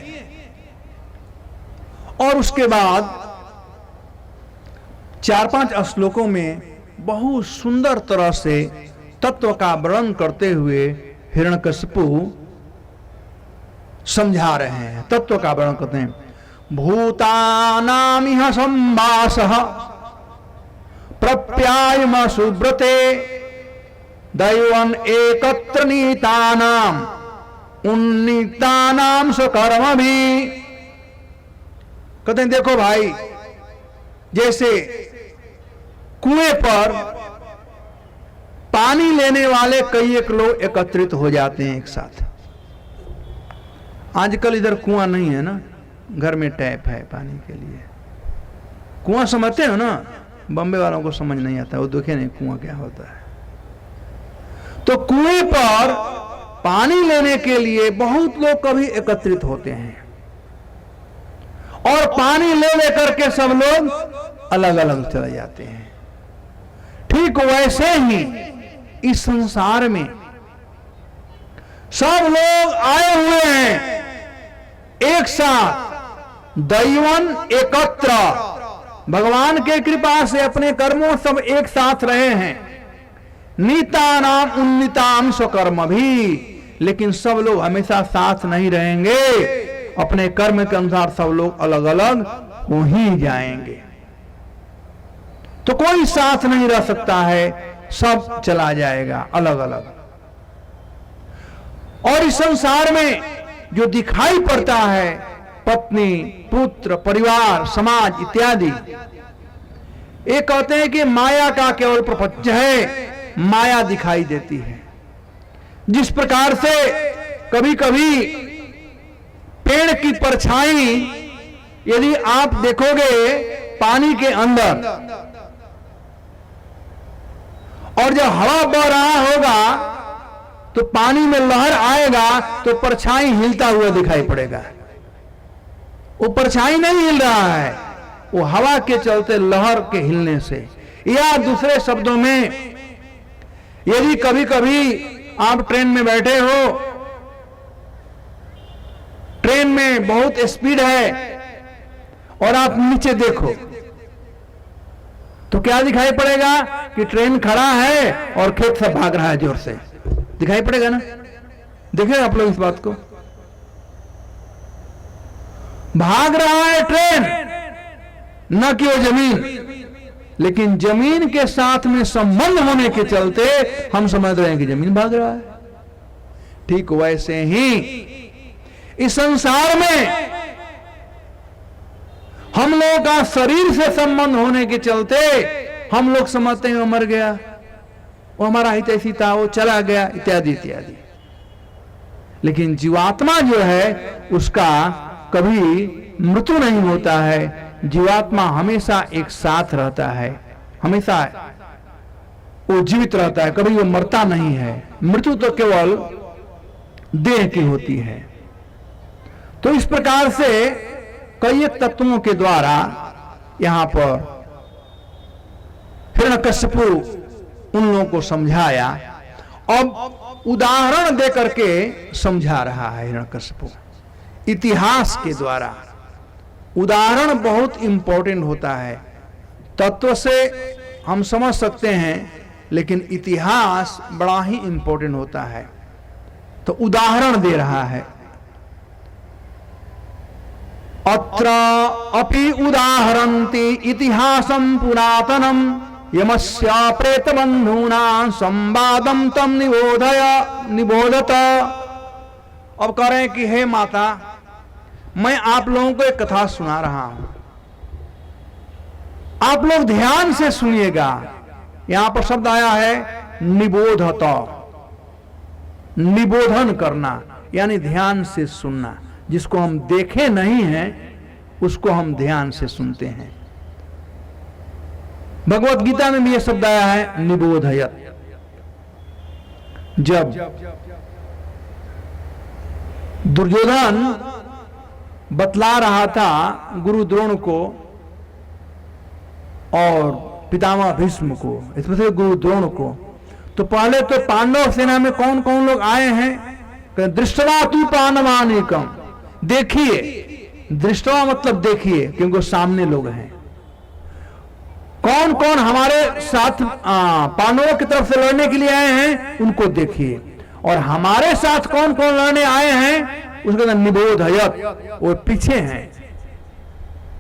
और उसके बाद 4-5 श्लोकों में बहुत सुंदर तरह से तत्व का वर्णन करते हुए हिरण्यकश्यपु समझा रहे हैं। तत्व का वर्णन करते हैं। भूतानामिह संवासः प्रप्यायम सुब्रते दैवं एकत्र नीतानाम उन्नीतानाम स्वकर्म भी। कहते हैं देखो भाई, जैसे कुएं पर पानी लेने वाले कई एक लोग एकत्रित हो जाते हैं एक साथ। आजकल इधर कुआं नहीं है ना, घर में टैप है पानी के लिए। कुआं समझते हो ना, बम्बे वालों को समझ नहीं आता, वो देखे नहीं कुआं क्या होता है। तो कुएं पर पानी लेने के लिए बहुत लोग कभी एकत्रित होते हैं और पानी ले लेकर के सब लोग अलग अलग चले जाते हैं। ठीक वैसे ही इस संसार में सब लोग आए हुए हैं एक साथ, दैवन एकत्र, भगवान के कृपा से अपने कर्मों सब एक साथ रहे हैं। नीतानाम उन्नीताम स्वकर्म भी, लेकिन सब लोग हमेशा साथ नहीं रहेंगे। अपने कर्म के अनुसार सब लोग अलग अलग हो ही जाएंगे। तो कोई साथ नहीं रह सकता है, सब चला जाएगा अलग अलग। और इस संसार में जो दिखाई पड़ता है, पत्नी, पुत्र, परिवार, समाज इत्यादि, ये कहते हैं कि माया का केवल प्रपंच है, माया दिखाई देती है। जिस प्रकार से कभी कभी पेड़ की परछाई यदि आप देखोगे पानी के अंदर, और जब हवा बह रहा होगा तो पानी में लहर आएगा तो परछाई हिलता हुआ दिखाई पड़ेगा। वो परछाई नहीं हिल रहा है, वो हवा के चलते लहर के हिलने से। या दूसरे शब्दों में, यदि कभी कभी आप ट्रेन में बैठे हो, ट्रेन में बहुत स्पीड है और आप नीचे देखो तो क्या दिखाई पड़ेगा कि ट्रेन खड़ा है और खेत से भाग रहा है, जोर से दिखाई पड़ेगा ना। देखें आप लोग इस बात को, भाग रहा है ट्रेन, न कि वो जमीन, लेकिन जमीन के साथ में संबंध होने के चलते हम समझ रहे हैं कि जमीन भाग रहा है। ठीक वैसे ही इस संसार में हम लोगों का शरीर से संबंध होने के चलते हम लोग समझते हैं वो मर गया, वो हमारा हितैषी था, वो चला गया, इत्यादि इत्यादि। लेकिन जीवात्मा जो है उसका कभी मृत्यु नहीं होता है। जीवात्मा हमेशा एक साथ रहता है, हमेशा वो जीवित रहता है, कभी वो मरता नहीं है। मृत्यु तो केवल देह की होती है। तो इस प्रकार से कई एक तत्वों के द्वारा यहां पर हिरण्यकश्यपु उन लोगों को समझाया। अब उदाहरण देकर के समझा रहा है हिरण्यकश्यपु, इतिहास के द्वारा। उदाहरण बहुत इंपॉर्टेंट होता है। तत्व से हम समझ सकते हैं, लेकिन इतिहास बड़ा ही इंपॉर्टेंट होता है। तो उदाहरण दे रहा है, अत्र अपि उदाहरन्ति इतिहासं पुरातनम यमस्य प्रेतबंधूना संवादम तम निबोधत। अब कह रहे हैं कि हे माता, मैं आप लोगों को एक कथा सुना रहा हूं, आप लोग ध्यान से सुनिएगा। यहां पर शब्द आया है निबोधत, निबोधन करना यानी ध्यान से सुनना। जिसको हम देखे नहीं हैं उसको हम ध्यान से सुनते हैं। भगवत गीता में भी यह शब्द आया है निबोधयत। जब दुर्योधन बतला रहा था गुरु द्रोण को और पितामह भीष्म को, इसमें से गुरु द्रोण को, तो पहले तो पांडव सेना में कौन कौन लोग आए हैं? दृष्टवा तू पांडवानीकम, देखिए, दृष्टवा मतलब देखिए, क्योंकि सामने लोग हैं। कौन कौन हमारे साथ पांडवों की तरफ से लड़ने के लिए आए हैं उनको देखिए, और हमारे साथ कौन कौन लड़ने आए हैं उसके अंदर निबोधयत, वो पीछे हैं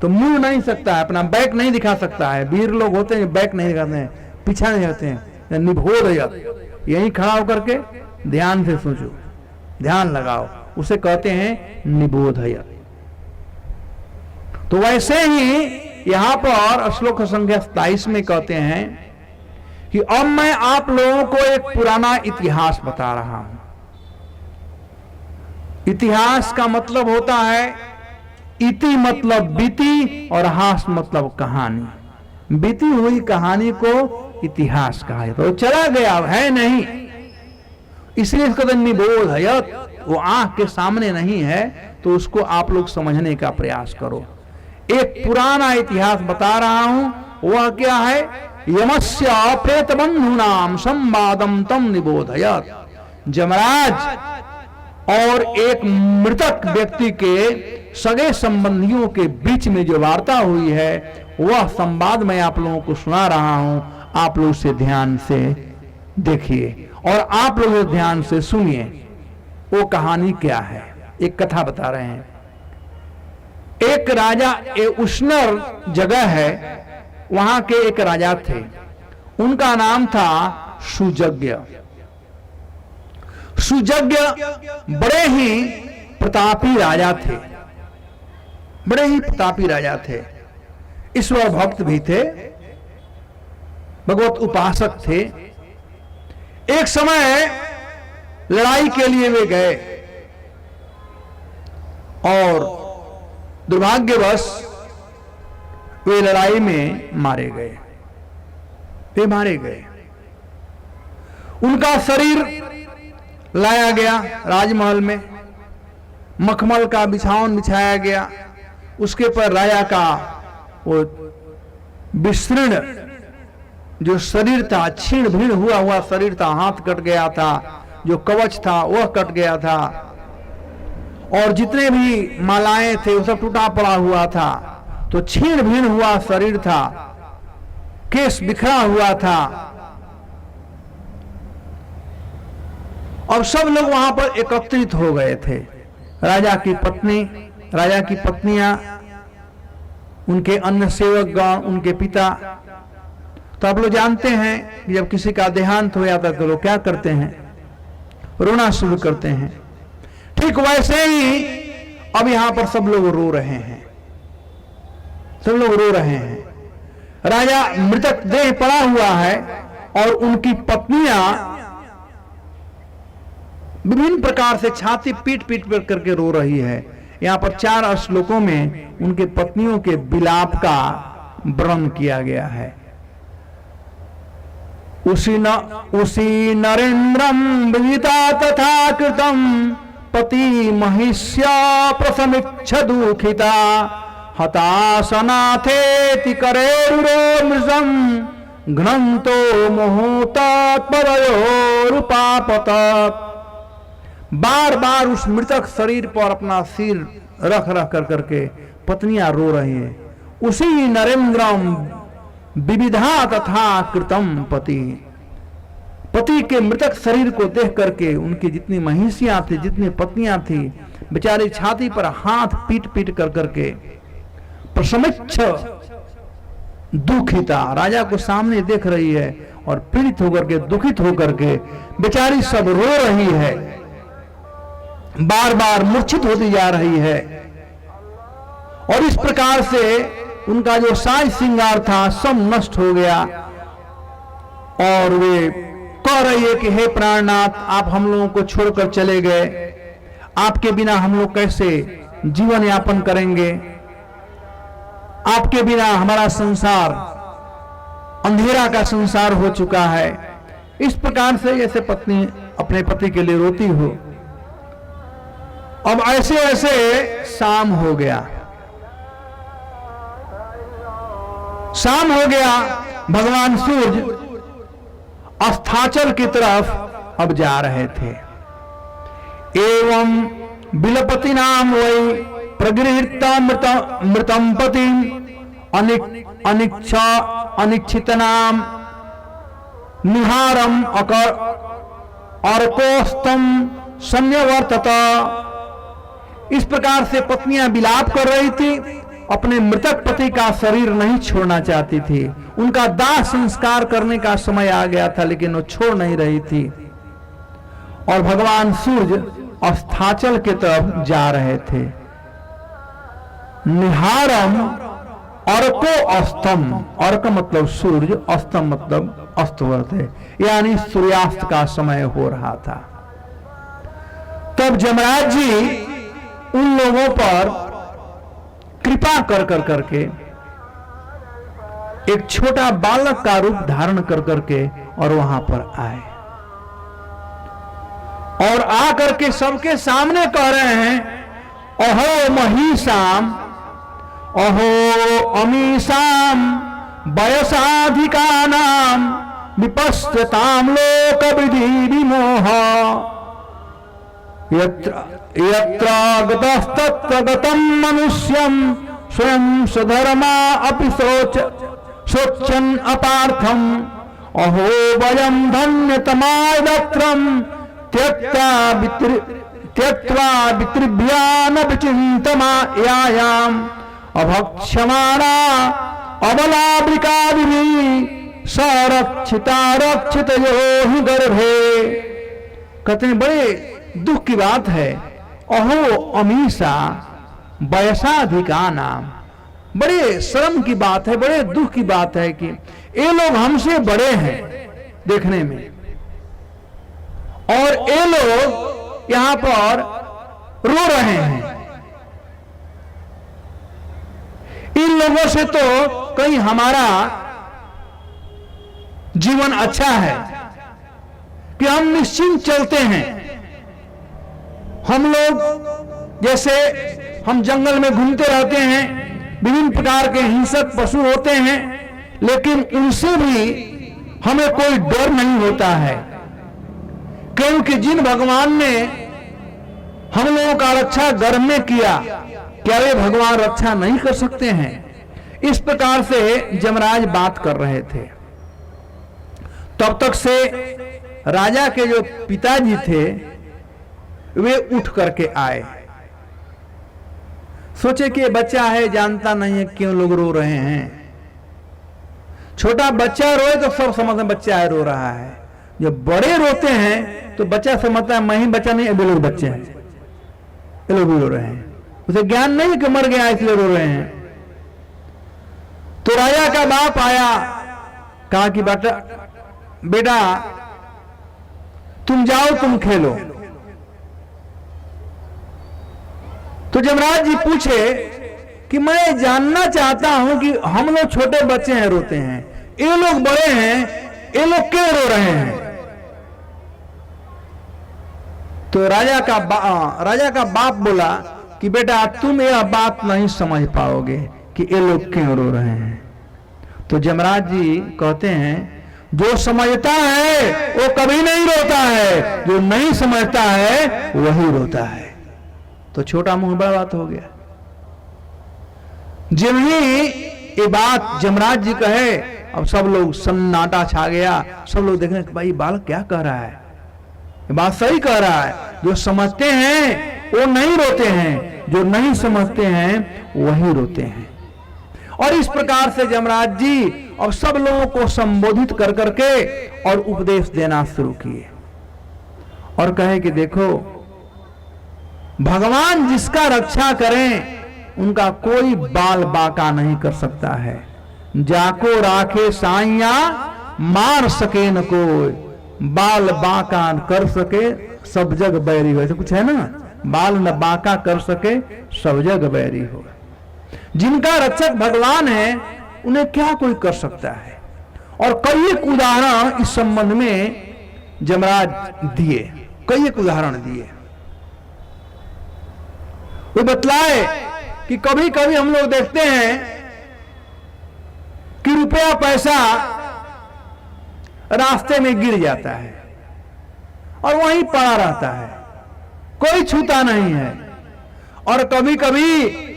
तो मुंह नहीं सकता है, अपना बैक नहीं दिखा सकता है। वीर लोग होते हैं बैक नहीं दिखाते हैं, पीछा नहीं होते हैं। निबोधयत, यहीं खड़ा होकर के ध्यान से सोचो, ध्यान लगाओ, उसे कहते हैं निबोधयत। तो वैसे ही यहां पर श्लोक संख्या 27 में कहते हैं कि अब मैं आप लोगों को एक पुराना इतिहास बता रहा हूं। इतिहास का मतलब होता है, इति मतलब बीती और हास मतलब कहानी। बीती हुई कहानी को इतिहास कहा जाता है। तो चला गया, है नहीं, इसलिए इसका निबोधयत, वो आंख के सामने नहीं है, तो उसको आप लोग समझने का प्रयास करो। एक पुराना इतिहास बता रहा हूं, वह क्या है? यमस्य प्रेतबंधूनाम संवादम तम निबोधयत। जमराज और एक मृतक व्यक्ति के सगे संबंधियों के बीच में जो वार्ता हुई है, वह संवाद मैं आप लोगों को सुना रहा हूं। आप लोग उसे ध्यान से देखिए और आप लोग ध्यान से सुनिए। वो कहानी क्या है? एक कथा बता रहे हैं। एक राजा, उष्णर जगह है, वहां के एक राजा थे, उनका नाम था सुजज्ञ। सुजज्ञ बड़े ही प्रतापी राजा थे, बड़े ही प्रतापी राजा थे, ईश्वर भक्त भी थे, भगवत उपासक थे। एक समय लड़ाई के लिए वे गए और दुर्भाग्यवश वे लड़ाई में मारे गए। वे मारे गए, उनका शरीर लाया गया राजमहल में, मखमल का बिछावन बिछाया गया, उसके पर राजा का वो विशीर्ण जो शरीर था, छीण भीण हुआ शरीर था, हाथ कट गया था, जो कवच था वह कट गया था, और जितने भी मालाएं थे वो सब टूटा पड़ा हुआ था। तो छीण भीण हुआ शरीर था, केस बिखरा हुआ था। और सब लोग वहां पर एकत्रित हो गए थे। राजा की पत्नी, राजा की पत्नियां, उनके अन्य सेवकगण, उनके पिता। तो आप लोग जानते हैं कि जब किसी का देहांत हो जाता है तो लोग क्या करते हैं? रोना शुरू करते हैं। ठीक वैसे ही अब यहां पर सब लोग रो रहे हैं, सब लोग रो रहे हैं। राजा मृतक देह पड़ा हुआ है और उनकी पत्नियां विभिन्न प्रकार से छाती पीट पीट पर करके रो रही है। यहां पर 4 श्लोकों में उनके पत्नियों के विलाप का वर्णन किया गया है। उसी नरेन्द्रम विदिता तथा कृतम पति महिष्या प्रसमिच्छ दुखिता हताशनाथेति करेरुरो मृषम घ्नन्तो मोहोतात्परयोरुपापतत्। बार बार उस मृतक शरीर पर अपना सिर रख रख कर करके पत्नियां रो रही हैं। उसी नरेन्द्रम विविधा तथा कृतम पति, पति के मृतक शरीर को देख करके उनकी जितनी महिषियां थी, जितनी पत्नियां थी, बेचारी छाती पर हाथ पीट पीट कर करके प्रसमिच्छ दुखिता, राजा को सामने देख रही है और पीड़ित होकर के, दुखित होकर के बेचारी सब रो रही है, बार बार मूर्छित होती जा रही है। और इस प्रकार से उनका जो साज श्रृंगार था सब नष्ट हो गया और वे कह रही है कि हे प्राणनाथ, आप हम लोगों को छोड़कर चले गए, आपके बिना हम लोग कैसे जीवन यापन करेंगे, आपके बिना हमारा संसार अंधेरा का संसार हो चुका है। इस प्रकार से जैसे पत्नी अपने पति के लिए रोती हो। अब ऐसे ऐसे शाम हो गया, शाम हो गया, भगवान सूर्य अस्ताचल की तरफ अब जा रहे थे। एवं बिलपति नाम वै प्रगृहीता मृतम पति अनिच्छित नाम निहारम अर्कोस्तम संयवर्तत। इस प्रकार से पत्नियां विलाप कर रही थी, अपने मृतक पति का शरीर नहीं छोड़ना चाहती थी। उनका दाह संस्कार करने का समय आ गया था, लेकिन वो छोड़ नहीं रही थी। और भगवान सूर्य अस्ताचल की तरफ जा रहे थे। निहारम अर्को अस्तम, अर्क मतलब सूर्य, अस्तम मतलब अस्तवर्त है, यानी सूर्यास्त का समय हो रहा था। तब जमराज जी उन लोगों पर कृपा कर कर करके एक छोटा बालक का रूप धारण कर करके और वहां पर आए और आकर के सबके सामने कह रहे हैं, अहो महिषाम, अहो अमीषाम वयसाधिकानाम विपश्यताम लोक विधि विमोह यत्र गतस्तत्र गतं मनुष्यं स्वयं स्वधर्मा अपि शोचन् अपार्थम् अहो वयं धन्यतमादत्रं त्यक्त्वा पितृभ्यान् विचिन्तमायाम् अभक्ष्यमाणा अबलावृकादिभिः संरक्षिता रक्षितयो हि गर्भे। कहते हैं बड़े दुख की बात है, अहो अमीषा वयसाधिका नाम, बड़े शर्म की बात है, बड़े दुख की बात है कि ये लोग हमसे बड़े हैं देखने में, और ये लोग यहां पर रो रहे हैं। इन लोगों से तो कहीं हमारा जीवन अच्छा है कि हम निश्चिंत चलते हैं। हम लोग जैसे हम जंगल में घूमते रहते हैं, विभिन्न प्रकार के हिंसक पशु होते हैं, लेकिन उनसे भी हमें कोई डर नहीं होता है, क्योंकि जिन भगवान ने हम लोगों का रक्षा गर्भ में किया, क्या वे भगवान रक्षा नहीं कर सकते हैं? इस प्रकार से जमराज बात कर रहे थे। तब तक से राजा के जो पिताजी थे वे उठ करके आए। सोचे कि बच्चा है, जानता नहीं है क्यों लोग रो रहे हैं। छोटा बच्चा रोए तो सब समझते बच्चा है, रो रहा है। जब बड़े रोते हैं तो बच्चा समझता है मैं ही बच्चा नहीं, ये लोग बच्चे हैं, ये लोग भी रो रहे हैं। उसे ज्ञान नहीं कि मर गया इसलिए रो रहे हैं। तो राजा का बाप आया, कहा कि बेटा तुम जाओ, तुम खेलो। तो जमराज जी पूछे कि मैं जानना चाहता हूं कि हम लोग छोटे बच्चे हैं, रोते हैं, ये लोग बड़े हैं, ये लोग क्यों रो रहे हैं? तो राजा का बाप बोला कि बेटा तुम यह बात नहीं समझ पाओगे कि ये लोग क्यों रो रहे हैं। तो जमराज जी कहते हैं जो समझता है वो कभी नहीं रोता है, जो नहीं समझता है वही रोता है। तो छोटा मुंह बड़ा बात हो गया। जब ही ये बात जमराज जी कहे अब सब लोग सन्नाटा छा गया। सब लोग देख रहे हैं भाई बालक क्या कह रहा है, ये बात सही कह रहा है। जो समझते हैं वो नहीं रोते हैं, जो नहीं समझते हैं वही रोते हैं। और इस प्रकार से यमराज जी अब सब लोगों को संबोधित कर करके और उपदेश देना शुरू किए और कहे कि देखो, भगवान जिसका रक्षा करें उनका कोई बाल बाका नहीं कर सकता है। जाको राखे साइया मार सके न कोई, बाल बाका कर सके सब जग बैरी हो। ऐसा कुछ है ना, बाल न बाका कर सके सब जग बैरी हो। जिनका रक्षक भगवान है उन्हें क्या कोई कर सकता है। और कई एक उदाहरण इस संबंध में यमराज दिए, कई एक उदाहरण दिए। वो बतलाए कि कभी कभी हम लोग देखते हैं कि रुपया पैसा रास्ते में गिर जाता है और वहीं पड़ा रहता है, कोई छूता नहीं है। और कभी कभी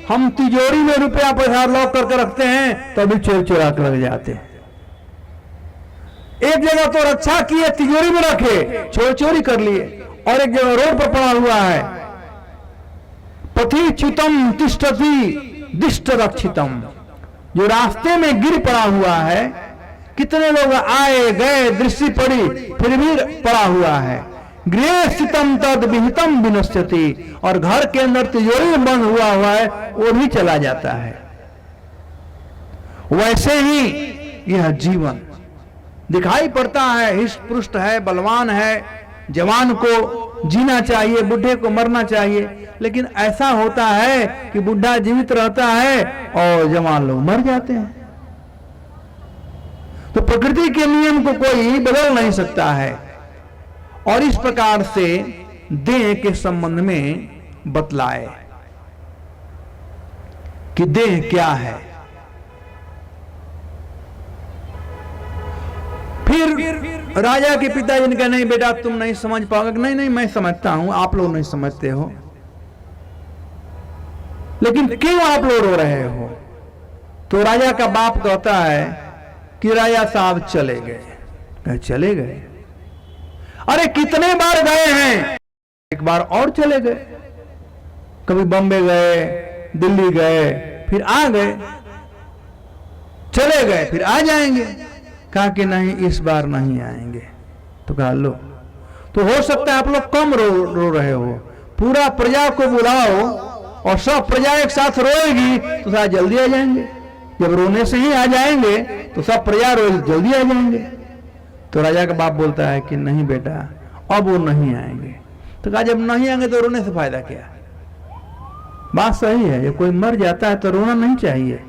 हम तिजोरी में रुपया पैसा लॉक करके रखते हैं तभी चोर चुरा कर लग जाते हैं। एक जगह तो रक्षा किए, तिजोरी में रखे, चोर चोरी कर लिए। और एक जगह रोड पर पड़ा हुआ है, पथि च्युतम तिष्ठति दिष्ट रक्षितम, जो रास्ते में गिर पड़ा हुआ है। कितने लोग आए गए, दृष्टि पड़ी, फिर भी पड़ा हुआ है। गृह स्थितम तद विहितम विनश्यति, और घर के अंदर तिजोरी में बंद हुआ है वो भी चला जाता है। वैसे ही यह जीवन दिखाई पड़ता है, हिष्ट पुष्ट है, बलवान है, जवान को जीना चाहिए, बुढ़े को मरना चाहिए। लेकिन ऐसा होता है कि बुढ़ा जीवित रहता है और जवान लोग मर जाते हैं। तो प्रकृति के नियम को कोई बदल नहीं सकता है। और इस प्रकार से देह के संबंध में बतलाए कि देह क्या है। फिर राजा के पिताजी ने कहा नहीं बेटा तुम नहीं समझ पाओगे। नहीं नहीं मैं समझता हूं, आप लोग नहीं समझते हो। लेकिन क्यों आप लोग रो रहे हो? तो राजा का बाप कहता है कि राजा साहब चले गए। चले गए? अरे कितने बार गए हैं, एक बार और चले गए। कभी बॉम्बे गए, दिल्ली गए, फिर आ गए, चले गए, फिर आ जाएंगे। कहा कि नहीं इस बार नहीं आएंगे। तो कहा लो, तो हो सकता है आप लोग कम रो रहे हो। पूरा प्रजा को बुलाओ और सब प्रजा एक साथ रोएगी तो शायद जल्दी आ जाएंगे। जब रोने से ही आ जाएंगे तो सब प्रजा जल्दी आ जाएंगे। तो राजा का बाप बोलता है कि नहीं बेटा अब वो नहीं आएंगे। तो कहा जब नहीं आएंगे तो रोने से फायदा क्या? बात सही है, जब कोई मर जाता है तो रोना नहीं चाहिए,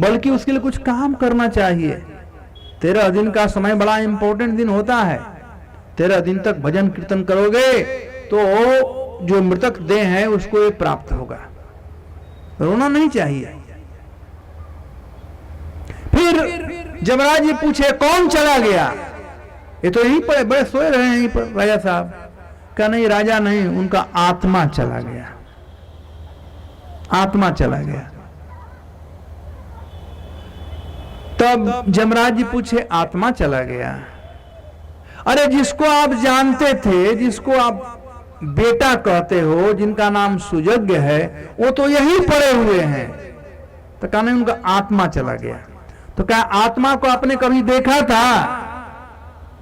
बल्कि उसके लिए कुछ काम करना चाहिए। 13 दिन का समय बड़ा इंपॉर्टेंट दिन होता है। 13 दिन तक भजन कीर्तन करोगे तो जो मृतक देह है उसको ये प्राप्त होगा। रोना नहीं चाहिए। फिर यमराज जी पूछे कौन चला गया? ये तो यहीं पर बड़े सोए रहे हैं यहीं पर राजा साहब। क्या नहीं राजा नहीं, उनका आत्मा चला गया। आत्मा चला गया। तब यमराज जी पूछे आत्मा चला गया? अरे जिसको आप जानते थे, जिसको आप बेटा कहते हो, जिनका नाम सुजज्ञ है, वो तो यहीं पड़े हुए हैं। तो कहा नहीं उनका आत्मा चला गया। तो क्या आत्मा को आपने कभी देखा था?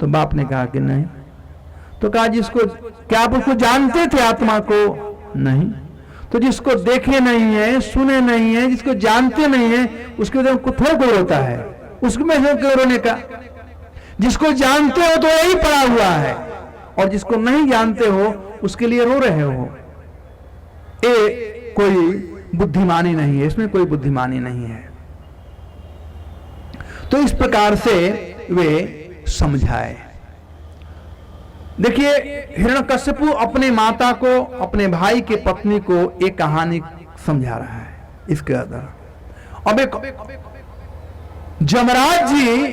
तो बाप ने कहा कि नहीं। तो कहा जिसको, क्या आप उसको जानते थे आत्मा को? नहीं। तो जिसको देखे नहीं है, सुने नहीं है, जिसको जानते नहीं है, उसके लिए थोड़ा कोई रोता है? उसमें से क्यों रोने का? जिसको जानते हो तो यही पड़ा हुआ है, और जिसको नहीं जानते हो उसके लिए रो रहे हो। ये कोई बुद्धिमानी नहीं है, इसमें कोई बुद्धिमानी नहीं है। तो इस प्रकार से वे समझाए। देखिए हिरण्यकश्यपु अपने माता को, अपने भाई के पत्नी को एक कहानी समझा रहा है। इसके अंदर अब एक यमराज जी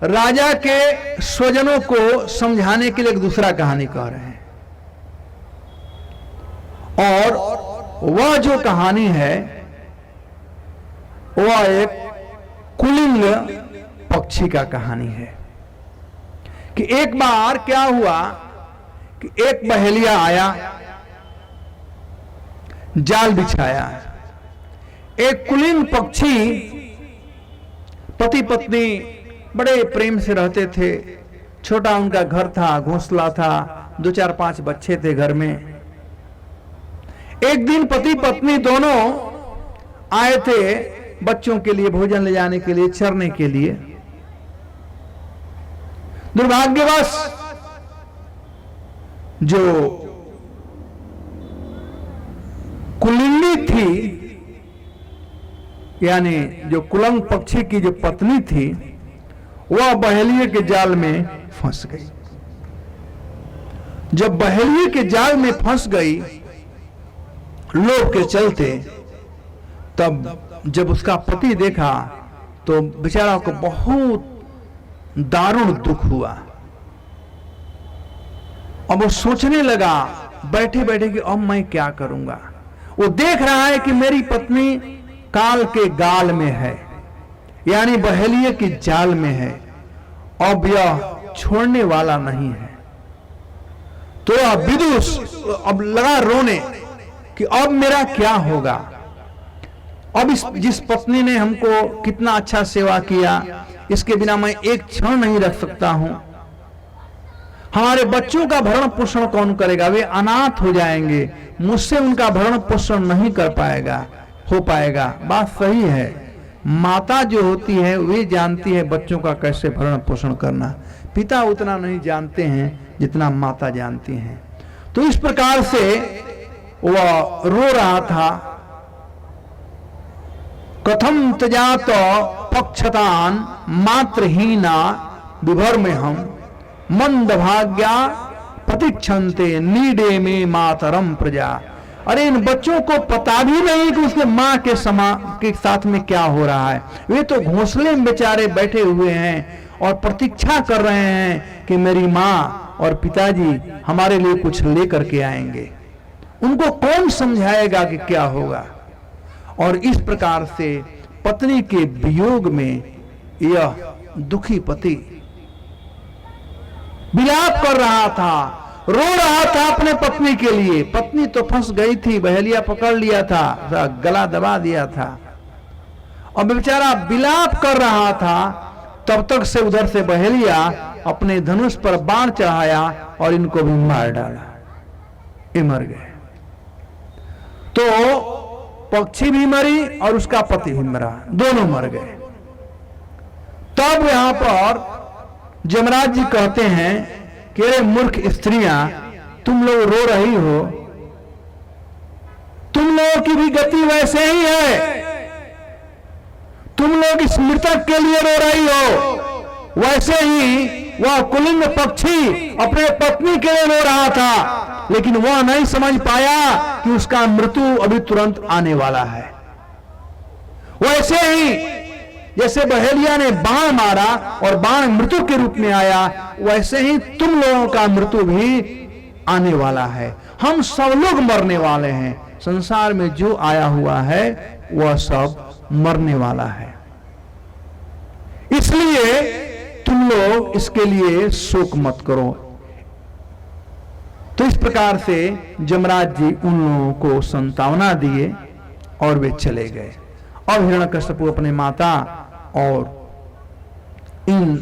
राजा के स्वजनों को समझाने के लिए एक दूसरा कहानी कह रहे हैं। और वह जो कहानी है वह एक कुलिंग पक्षी का कहानी है कि एक बार क्या हुआ कि एक बहेलिया आया, जाल बिछाया। एक कुलीन पक्षी, पति पत्नी बड़े प्रेम से रहते थे, छोटा उनका घर था, घोंसला था, 2-4-5 बच्चे थे घर में। एक दिन पति पत्नी दोनों आए थे बच्चों के लिए भोजन ले जाने के लिए, चरने के लिए। दुर्भाग्यवश जो कुलिंदी थी, यानी जो कुलंग पक्षी की जो पत्नी थी, वह बहेलिये के जाल में फंस गई। जब बहेलिये के जाल में फंस गई लोभ के चलते, तब जब उसका पति देखा तो बेचारा को बहुत दारुण दुख हुआ। अब वो सोचने लगा बैठे बैठे कि अब मैं क्या करूंगा। वो देख रहा है कि मेरी पत्नी काल के गाल में है, यानी बहेलिये की जाल में है, अब यह छोड़ने वाला नहीं है। तो यह विदुष अब लगा रोने कि अब मेरा क्या होगा। अब जिस पत्नी ने हमको कितना अच्छा सेवा किया, इसके बिना मैं एक क्षण नहीं रख सकता हूं। हमारे बच्चों का भरण पोषण कौन करेगा? वे अनाथ हो जाएंगे, मुझसे उनका भरण पोषण नहीं हो पाएगा। बात सही है, माता जो होती है वे जानती है बच्चों का कैसे भरण पोषण करना, पिता उतना नहीं जानते हैं जितना माता जानती हैं। तो इस प्रकार से वह रो रहा था। कथम त्यजात पक्षतान मात्रहीना विभर में हम मंद भाग्या प्रतीक्षन्ते नीडे में मातरम प्रजा। अरे इन बच्चों को पता भी नहीं कि उसके माँ के साथ में क्या हो रहा है। वे तो घोंसले में बेचारे बैठे हुए हैं और प्रतीक्षा कर रहे हैं कि मेरी माँ और पिताजी हमारे लिए कुछ लेकर के आएंगे। उनको कौन समझाएगा कि क्या होगा। और इस प्रकार से पत्नी के वियोग में यह दुखी पति विलाप कर रहा था, रो रहा था अपने पत्नी के लिए। पत्नी तो फंस गई थी, बहेलिया पकड़ लिया था, गला दबा दिया था, और बेचारा विलाप कर रहा था। तब तक से उधर से बहेलिया अपने धनुष पर बाण चढ़ाया और इनको भी मार डाला। ये मर गए। तो पक्षी भी मरी और उसका पति भी मरा, दोनों मर गए। तब यहां पर जमराज जी कहते हैं कि अरे मूर्ख स्त्रियां, तुम लोग रो रही हो, तुम लोगों की भी गति वैसे ही है। तुम लोग इस मृतक के लिए रो रही हो, वैसे ही वह कुलिंग पक्षी अपने पत्नी के लिए रो रहा था, लेकिन वह नहीं समझ पाया कि उसका मृत्यु अभी तुरंत आने वाला है। वैसे ही जैसे बहेलिया ने बाण मारा और बाण मृत्यु के रूप में आया, वैसे ही तुम लोगों का मृत्यु भी आने वाला है। हम सब लोग मरने वाले हैं। संसार में जो आया हुआ है वह सब मरने वाला है, इसलिए तुम लोग इसके लिए शोक मत करो। तो इस प्रकार से जमराज जी उन लोगों को संतावना दिए और वे चले गए। अब हिरण्यकश्यप अपने माता और इन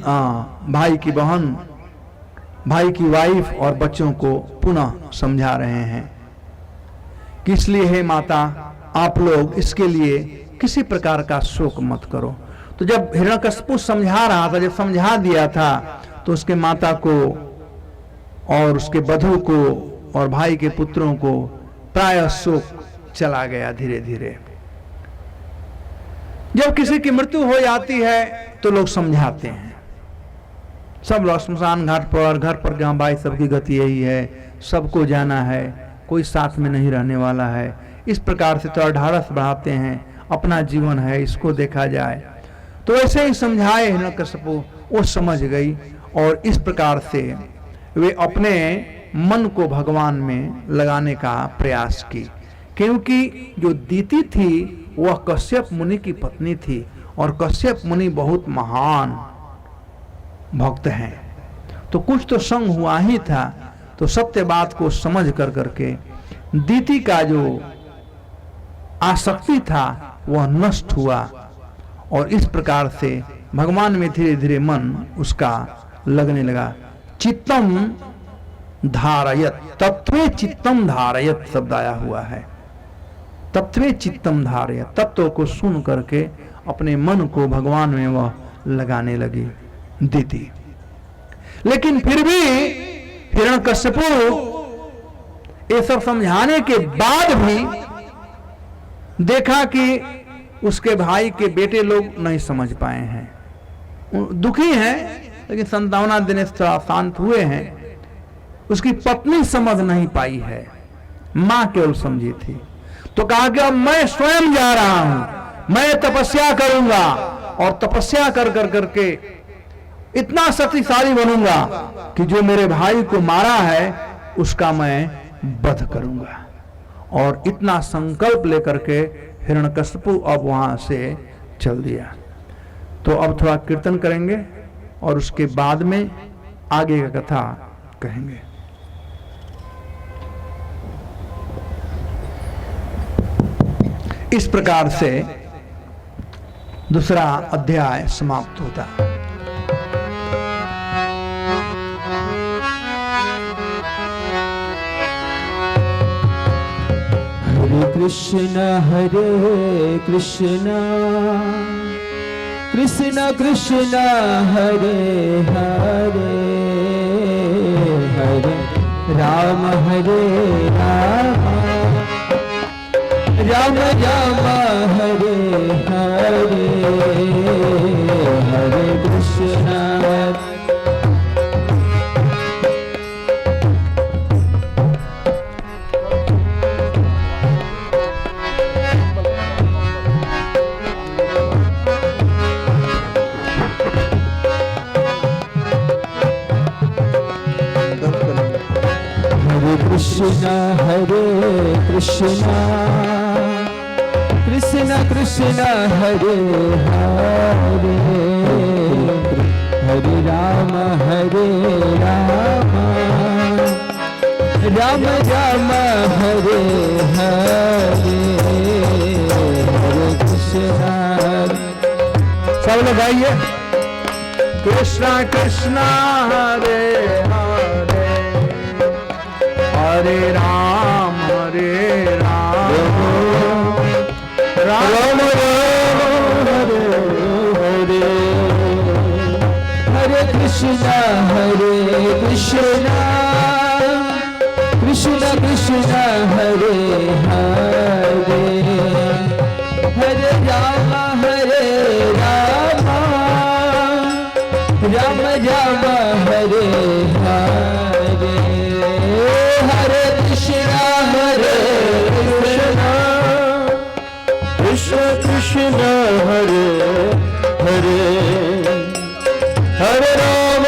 भाई की बहन, भाई की वाइफ और बच्चों को पुनः समझा रहे हैं कि इसलिए हे माता, आप लोग इसके लिए किसी प्रकार का शोक मत करो। तो जब हिरण्यकश्यप समझा रहा था, जब समझा दिया था, तो उसके माता को और उसके बधू को और भाई के पुत्रों को प्रायः शोक चला गया धीरे धीरे। जब किसी की मृत्यु हो जाती है तो लोग समझाते हैं, सब लोग श्मशान घाट पर, घर पर जहां भाई सबकी गति यही है, सबको जाना है, कोई साथ में नहीं रहने वाला है। इस प्रकार से तो ढाढ़स बढ़ाते हैं, अपना जीवन है, इसको देखा जाए। तो ऐसे ही समझाए हिरण्यकश्यप, वो समझ गई और इस प्रकार से वे अपने मन को भगवान में लगाने का प्रयास की। क्योंकि जो दीति थी वह कश्यप मुनि की पत्नी थी और कश्यप मुनि बहुत महान भक्त हैं। तो कुछ तो संग हुआ ही था, तो सत्य बात को समझ कर करके दीति का जो आसक्ति था वह नष्ट हुआ, और इस प्रकार से भगवान में धीरे धीरे मन उसका लगने लगा। चित्तम धारयत, तत्वे चित्तम धारयत शब्द आया हुआ है। तत्वे चित्तम धारयत, तत्व को सुन करके अपने मन को भगवान में वह लगाने लगी दीति। लेकिन फिर भी हिरण्यकश्यपु ये सब समझाने के बाद भी देखा कि उसके भाई के बेटे लोग नहीं समझ पाए हैं, दुखी हैं, लेकिन संतावना देने से थोड़ा शांत हुए हैं। उसकी पत्नी समझ नहीं पाई है, मां केवल समझी थी। तो कहा कि अब मैं स्वयं जा रहा हूं, मैं तपस्या करूंगा और तपस्या कर कर करके इतना शक्तिशाली बनूंगा कि जो मेरे भाई को मारा है उसका मैं वध करूंगा। और इतना संकल्प लेकर के हिरण्यकश्यपु अब वहां से चल दिया। तो अब थोड़ा कीर्तन करेंगे और उसके बाद में आगे का कथा कहेंगे। इस प्रकार से दूसरा अध्याय समाप्त होता है। हरे कृष्ण कृष्ण कृष्ण हरे हरे, हरे राम राम राम हरे हरे, हरे कृष्ण कृष्ण कृष्ण कृष्ण हरे हरे, हरे राम राम राम हरे हरे, हरे कृष्ण। सब लोग गाइए, कृष्णा कृष्णा हरे हरे, हरे राम राम राम हरे हरे, हरे कृष्ण कृष्ण कृष्ण हरे हरे, हरे राम राम राम हरे हरे, हरे कृष्ण कृष्ण कृष्ण हरे हरे, हरे राम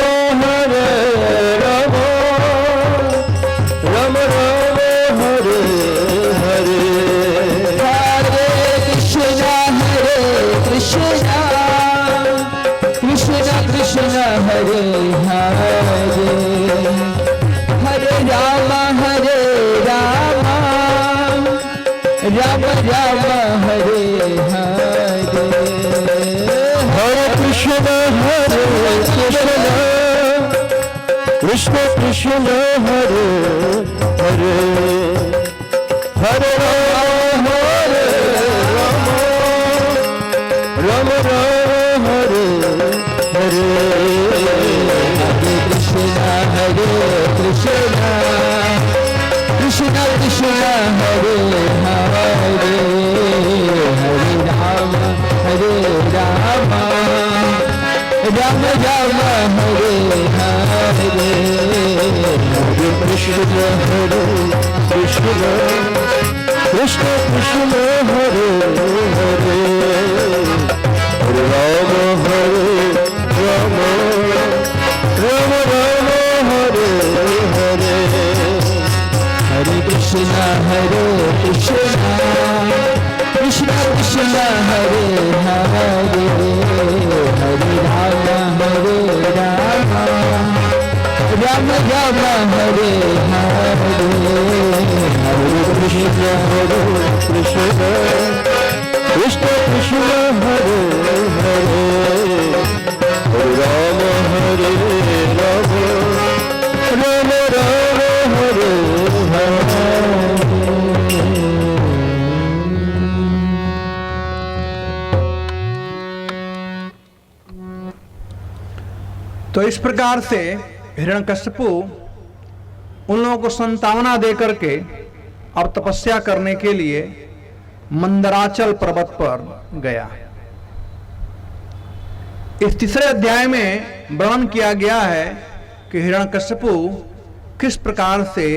राम राम हरे हरे, हरे कृष्ण कृष्ण कृष्ण हरे हरे, हरे राम राम राम हरे हरे, हरे कृष्ण कृष्ण कृष्ण हरे हरे, हरे राम राम हरे हरे, हरे कृष्ण कृष्ण कृष्ण हरे हरे, हरे राम राम राम हरे हरे, हरे कृष्ण कृष्ण कृष्ण हरे हरे, हरे राम राम हरे हरे, हरे कृष्ण कृष्ण कृष्ण हरे हरे, हरे राम राम राम हरे हरे हरे कृष्ण कृष्ण कृष्ण हरे हरे हरे राम राम राम हरे तो इस प्रकार से हिरण्यकश्यपु उन लोगों को संतावना देकर के अब तपस्या करने के लिए मंदराचल पर्वत पर गया। इस तीसरे अध्याय में वर्णन किया गया है कि हिरण्यकश्यपु किस प्रकार से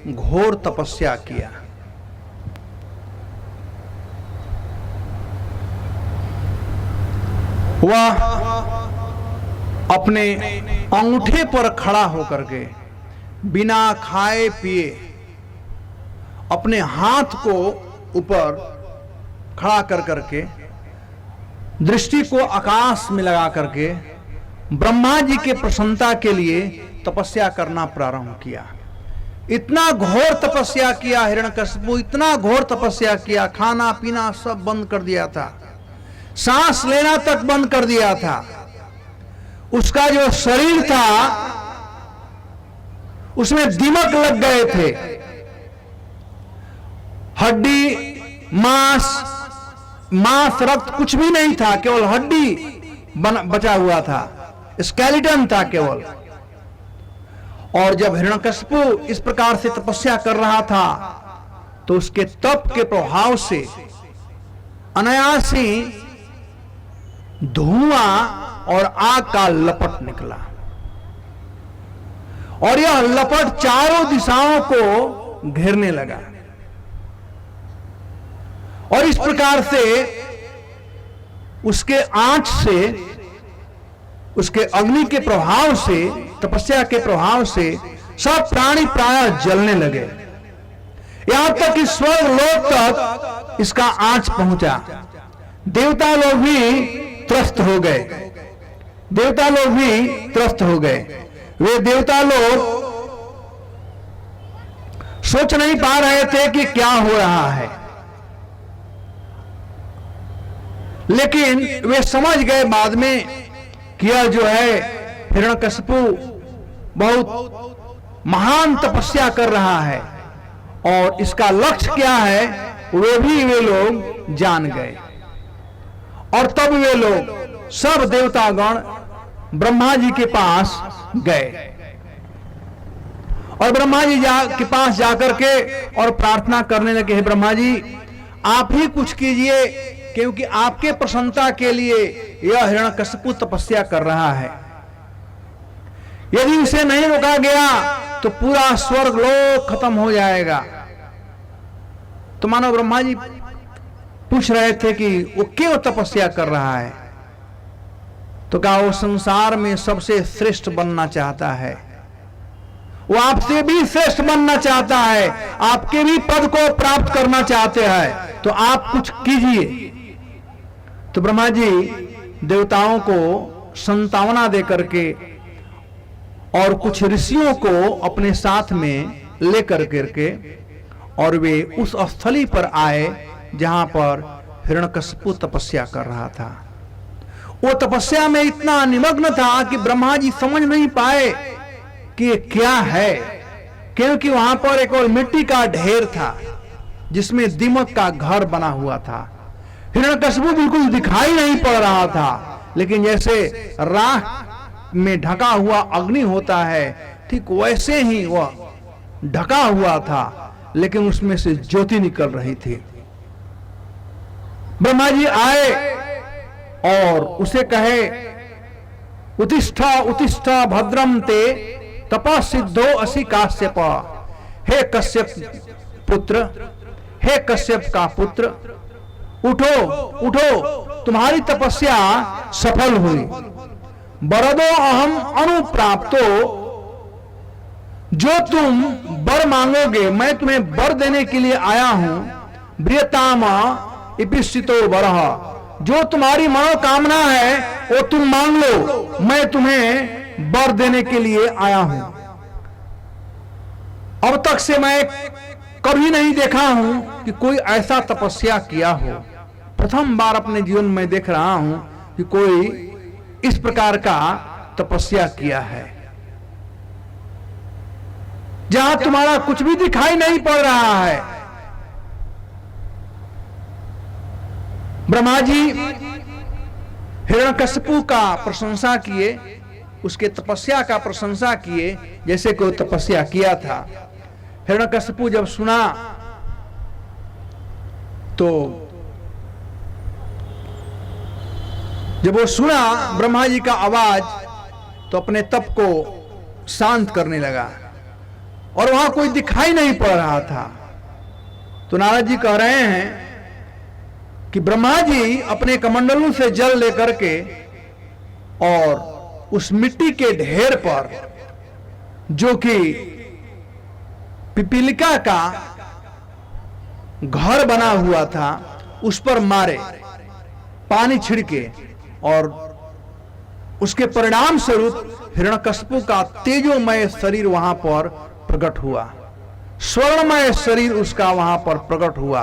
घोर तपस्या किया। वह अपने अंगूठे पर खड़ा होकर के बिना खाए पिए अपने हाथ को ऊपर खड़ा कर करके दृष्टि को आकाश में लगा करके ब्रह्मा जी के प्रसन्नता के लिए तपस्या करना प्रारंभ किया। इतना घोर तपस्या किया हिरण्यकश्यपु, इतना घोर तपस्या किया, खाना पीना सब बंद कर दिया था, सांस लेना तक बंद कर दिया था। उसका जो शरीर था उसमें दीमक लग गए थे, हड्डी मांस रक्त कुछ भी नहीं था, केवल हड्डी बचा हुआ था, स्केलेटन था केवल। और जब हिरण्यकश्यपु इस प्रकार से तपस्या कर रहा था तो उसके तप के प्रभाव से अनायास ही धुआं और आग का लपट निकला और यह लपट चारों दिशाओं को घेरने लगा। और इस प्रकार से उसके आंच से, उसके अग्नि के प्रभाव से, तपस्या के प्रभाव से सब प्राणी प्राय जलने लगे। यहां तक कि स्वर्ग लोक तक इसका आंच पहुंचा। देवता लोग भी त्रस्त हो गए, देवता लोग भी त्रस्त हो गए। वे देवता लोग सोच नहीं पा रहे थे कि क्या हो रहा है, लेकिन वे समझ गए बाद में कि यह जो है हिरण्यकश्यपु बहुत महान तपस्या कर रहा है और इसका लक्ष्य क्या है वे लोग जान गए। और तब वे लोग सब देवतागण ब्रह्मा जी के पास गए और ब्रह्मा जी के पास जाकर के और प्रार्थना करने लगे, हे ब्रह्मा जी आप ही कुछ कीजिए, क्योंकि आपके प्रसन्नता के लिए यह हिरण्यकश्यपु तपस्या कर रहा है। यदि इसे नहीं रोका गया तो पूरा स्वर्ग लोक खत्म हो जाएगा। तो मानो ब्रह्मा जी पूछ रहे थे कि वो क्यों तपस्या कर रहा है। तो कहा वो संसार में सबसे श्रेष्ठ बनना चाहता है, वो आपसे भी श्रेष्ठ बनना चाहता है, आपके भी पद को प्राप्त करना चाहते हैं, तो आप कुछ कीजिए। तो ब्रह्मा जी देवताओं को संतावना देकर के और कुछ ऋषियों को अपने साथ में लेकर करके और वे उस स्थली पर आए जहां पर हिरण्यकश्यपु तपस्या कर रहा था। वो तपस्या में इतना निमग्न था कि ब्रह्मा जी समझ नहीं पाए कि ये क्या है, क्योंकि वहां पर एक और मिट्टी का ढेर था जिसमें दीमक का घर बना हुआ था। हिरण्यकश्यपु बिल्कुल दिखाई नहीं पड़ रहा था, लेकिन जैसे राख में ढका हुआ अग्नि होता है ठीक वैसे ही वह ढका हुआ था, लेकिन उसमें से ज्योति निकल रही थी। ब्रह्मा जी आए और उसे कहे, उत्तिष्ठा उत्तिष्ठा भद्रम ते तपः सिद्धो असि काश्यप। हे कश्यप पुत्र, हे कश्यप का पुत्र, उठो उठो, तुम्हारी तपस्या सफल हुई। वरदो अहम अनुप्राप्तो, जो तुम वर मांगोगे मैं तुम्हें वर देने के लिए आया हूं। ब्रियताम इपिस्थितो वरः, जो तुम्हारी मनोकामना है वो तुम मांग लो, मैं तुम्हें वर देने के लिए आया हूं। अब तक से मैं कभी नहीं देखा हूं कि कोई ऐसा तपस्या किया हो। प्रथम बार अपने जीवन में देख रहा हूं कि कोई इस प्रकार का तपस्या किया है, जहां तुम्हारा कुछ भी दिखाई नहीं पड़ रहा है। ब्रह्मा जी हिरण्यकशिपु का प्रशंसा किए, उसके तपस्या का प्रशंसा किए, जैसे कोई तपस्या किया था। हिरण्यकशिपु जब सुना तो जब वो सुना ब्रह्मा जी का आवाज तो अपने तप को शांत करने लगा और वहां कोई दिखाई नहीं पड़ रहा था। तो नारद जी कह रहे हैं कि ब्रह्मा जी अपने कमंडलों से जल लेकर के और उस मिट्टी के ढेर पर, जो कि पिपीलिका का घर बना हुआ था, उस पर मारे पानी छिड़के और उसके परिणाम स्वरूप हिरण्यकशिपु का तेजोमय शरीर वहां पर प्रकट हुआ, स्वर्णमय शरीर उसका वहां पर प्रकट हुआ।